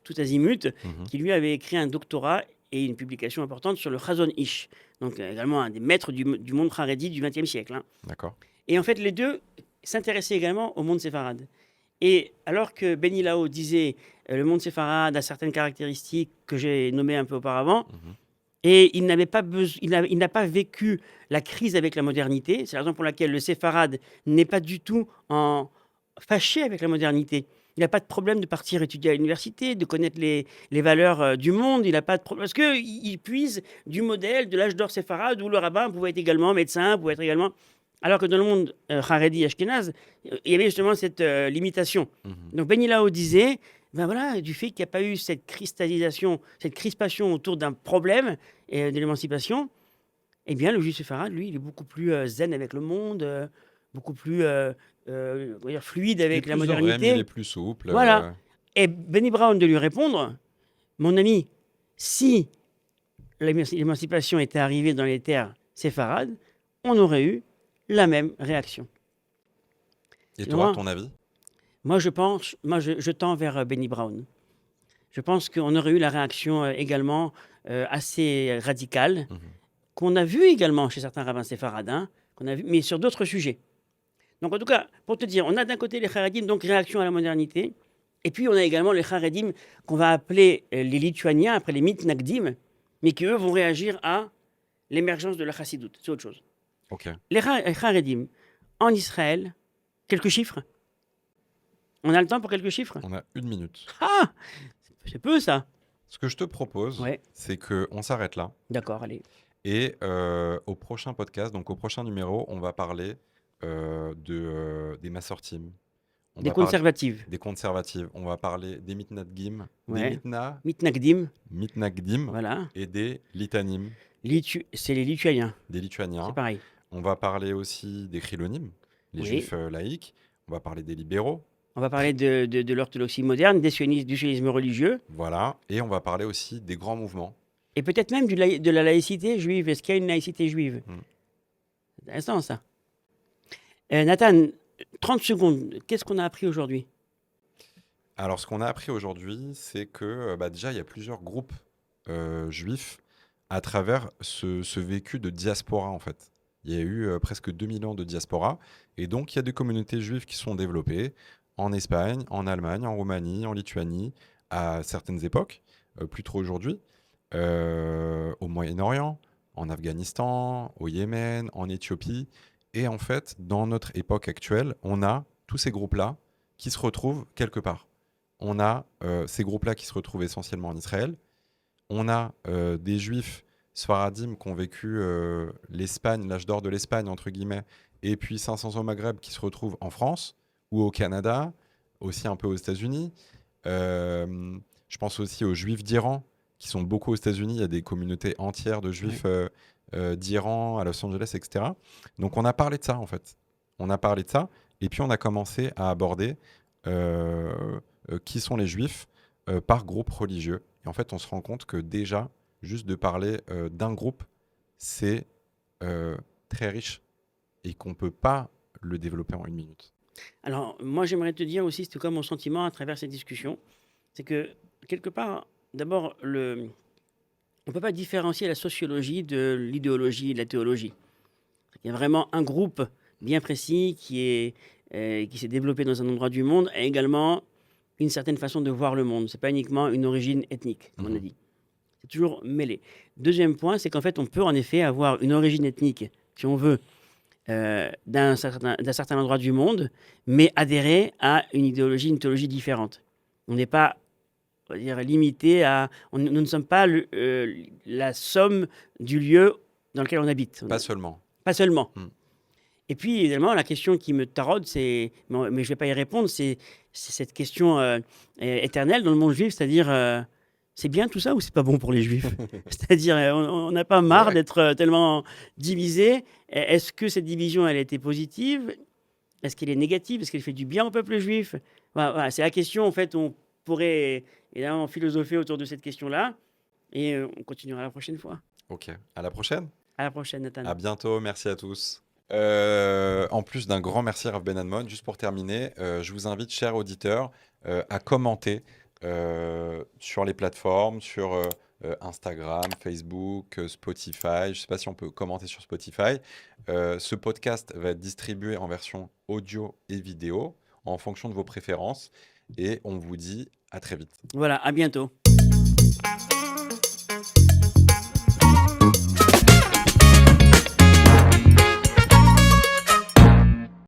tout azimut, Mhm. qui lui avait écrit un doctorat et une publication importante sur le Chazon Ish, donc également un des maîtres du monde haredi du XXe siècle, hein. D'accord. Et en fait, les deux s'intéressaient également au monde séfarade. Et alors que Beni Lao disait le monde séfarade a certaines caractéristiques que j'ai nommées un peu auparavant, Mhm. et il n'a pas vécu la crise avec la modernité. C'est la raison pour laquelle le séfarade n'est pas du tout fâché avec la modernité. Il n'a pas de problème de partir étudier à l'université, de connaître les valeurs du monde. Il n'a pas de problème. Parce qu'il puise du modèle de l'âge d'or séfarade où le rabbin pouvait être également médecin, pouvait être également. Alors que dans le monde Haredi Ashkenaz, il y avait justement cette limitation. Donc Ben Ilao disait, ben voilà, du fait qu'il n'y a pas eu cette cristallisation, cette crispation autour d'un problème de l'émancipation, eh bien le juif séfarade, lui, il est beaucoup plus zen avec le monde, beaucoup plus on va dire fluide Il est avec la plus zen, il modernité. est plus souple. Voilà. Et Benny Brown de lui répondre, mon ami, si l'émancipation était arrivée dans les terres séfarades, on aurait eu la même réaction. Et Tu toi, vois, ton avis? moi je tends vers Benny Brown. Je pense qu'on aurait eu la réaction également assez radicale, Mhm. qu'on a vu également chez certains rabbins séfarades, hein, qu'on a vu, mais sur d'autres sujets. Donc en tout cas, pour te dire, on a d'un côté les Haredim, donc réaction à la modernité, et puis on a également les Haredim qu'on va appeler les Lituaniens, après les Mitnagdim, mais qui eux vont réagir à l'émergence de la Chassidoute. C'est autre chose. Ok. Les Haredim, en Israël, quelques chiffres. On a le temps pour quelques chiffres? On a 1 minute. Ah, c'est peu ça. Ce que je te propose, Ouais, c'est qu'on s'arrête là. d'accord, allez. Et au prochain podcast, donc au prochain numéro, on va parler des Massortim. On Des va parler conservatives. des conservatives. On va parler des Mitnagdim, des Ouais. Mitnagdim, Mitnagdim voilà. et des Litanim, C'est les Lituaniens, des c'est Lituaniens. pareil. On va parler aussi des Chilonim, les Oui. juifs laïcs. On va parler des libéraux. On va parler de l'orthodoxie moderne, du sionisme religieux, Voilà. Et on va parler aussi des grands mouvements. et peut-être même de la laïcité juive. Est-ce qu'il y a une laïcité juive? C'est intéressant ça. Nathan, 30 secondes, qu'est-ce qu'on a appris aujourd'hui? Alors, ce qu'on a appris aujourd'hui, c'est que déjà, il y a plusieurs groupes juifs à travers ce vécu de diaspora, en fait. Il y a eu presque 2000 ans de diaspora. Et donc, il y a des communautés juives qui sont développées en Espagne, en Allemagne, en Roumanie, en Lituanie, à certaines époques, plus trop aujourd'hui, au Moyen-Orient, en Afghanistan, au Yémen, en Éthiopie. Et en fait, dans notre époque actuelle, on a tous ces groupes-là qui se retrouvent quelque part. On a ces groupes-là qui se retrouvent essentiellement en Israël. On a des juifs sfaradim qui ont vécu l'Espagne, l'âge d'or de l'Espagne, entre guillemets, et puis 500 ans au Maghreb qui se retrouvent en France ou au Canada, aussi un peu aux États-Unis. Je pense aussi aux juifs d'Iran qui sont beaucoup aux États-Unis. Il y a des communautés entières de juifs d'Iran, à Los Angeles, etc. Donc on a parlé de ça, en fait. On a parlé de ça, et puis on a commencé à aborder qui sont les juifs par groupe religieux. Et en fait, on se rend compte que déjà, juste de parler d'un groupe, c'est très riche et qu'on ne peut pas le développer en 1 minute. Alors, moi, j'aimerais te dire aussi, c'était comme mon sentiment à travers cette discussion, c'est que, quelque part, d'abord, on ne peut pas différencier la sociologie de l'idéologie et de la théologie. Il y a vraiment un groupe bien précis qui s'est développé dans un endroit du monde, et également une certaine façon de voir le monde. Ce n'est pas uniquement une origine ethnique, comme on a dit. C'est toujours mêlé. Deuxième point, c'est qu'en fait, on peut en effet avoir une origine ethnique, si on veut, d'un certain endroit du monde, mais adhérer à une théologie différente. On n'est pas, on va dire, limité à... nous ne sommes pas la somme du lieu dans lequel on habite. Pas seulement. Pas seulement. Mm. Et puis, évidemment, la question qui me taraude, mais je ne vais pas y répondre, c'est cette question éternelle dans le monde juif, c'est-à-dire, c'est bien tout ça ou c'est pas bon pour les juifs? C'est-à-dire, on n'a pas marre d'être tellement divisés. Est-ce que cette division, elle a été positive? Est-ce qu'elle est négative? Est-ce qu'elle fait du bien au peuple juif? Voilà, c'est la question, en fait, on pourrait évidemment philosopher autour de cette question-là. Et on continuera la prochaine fois. Ok, à la prochaine. À la prochaine, Nathan. À bientôt, merci à tous. En plus d'un grand merci à Rav Ben Admon, juste pour terminer, je vous invite, chers auditeurs, à commenter sur les plateformes, sur Instagram, Facebook, Spotify. Je ne sais pas si on peut commenter sur Spotify. Ce podcast va être distribué en version audio et vidéo en fonction de vos préférences. Et on vous dit à très vite. Voilà, à bientôt.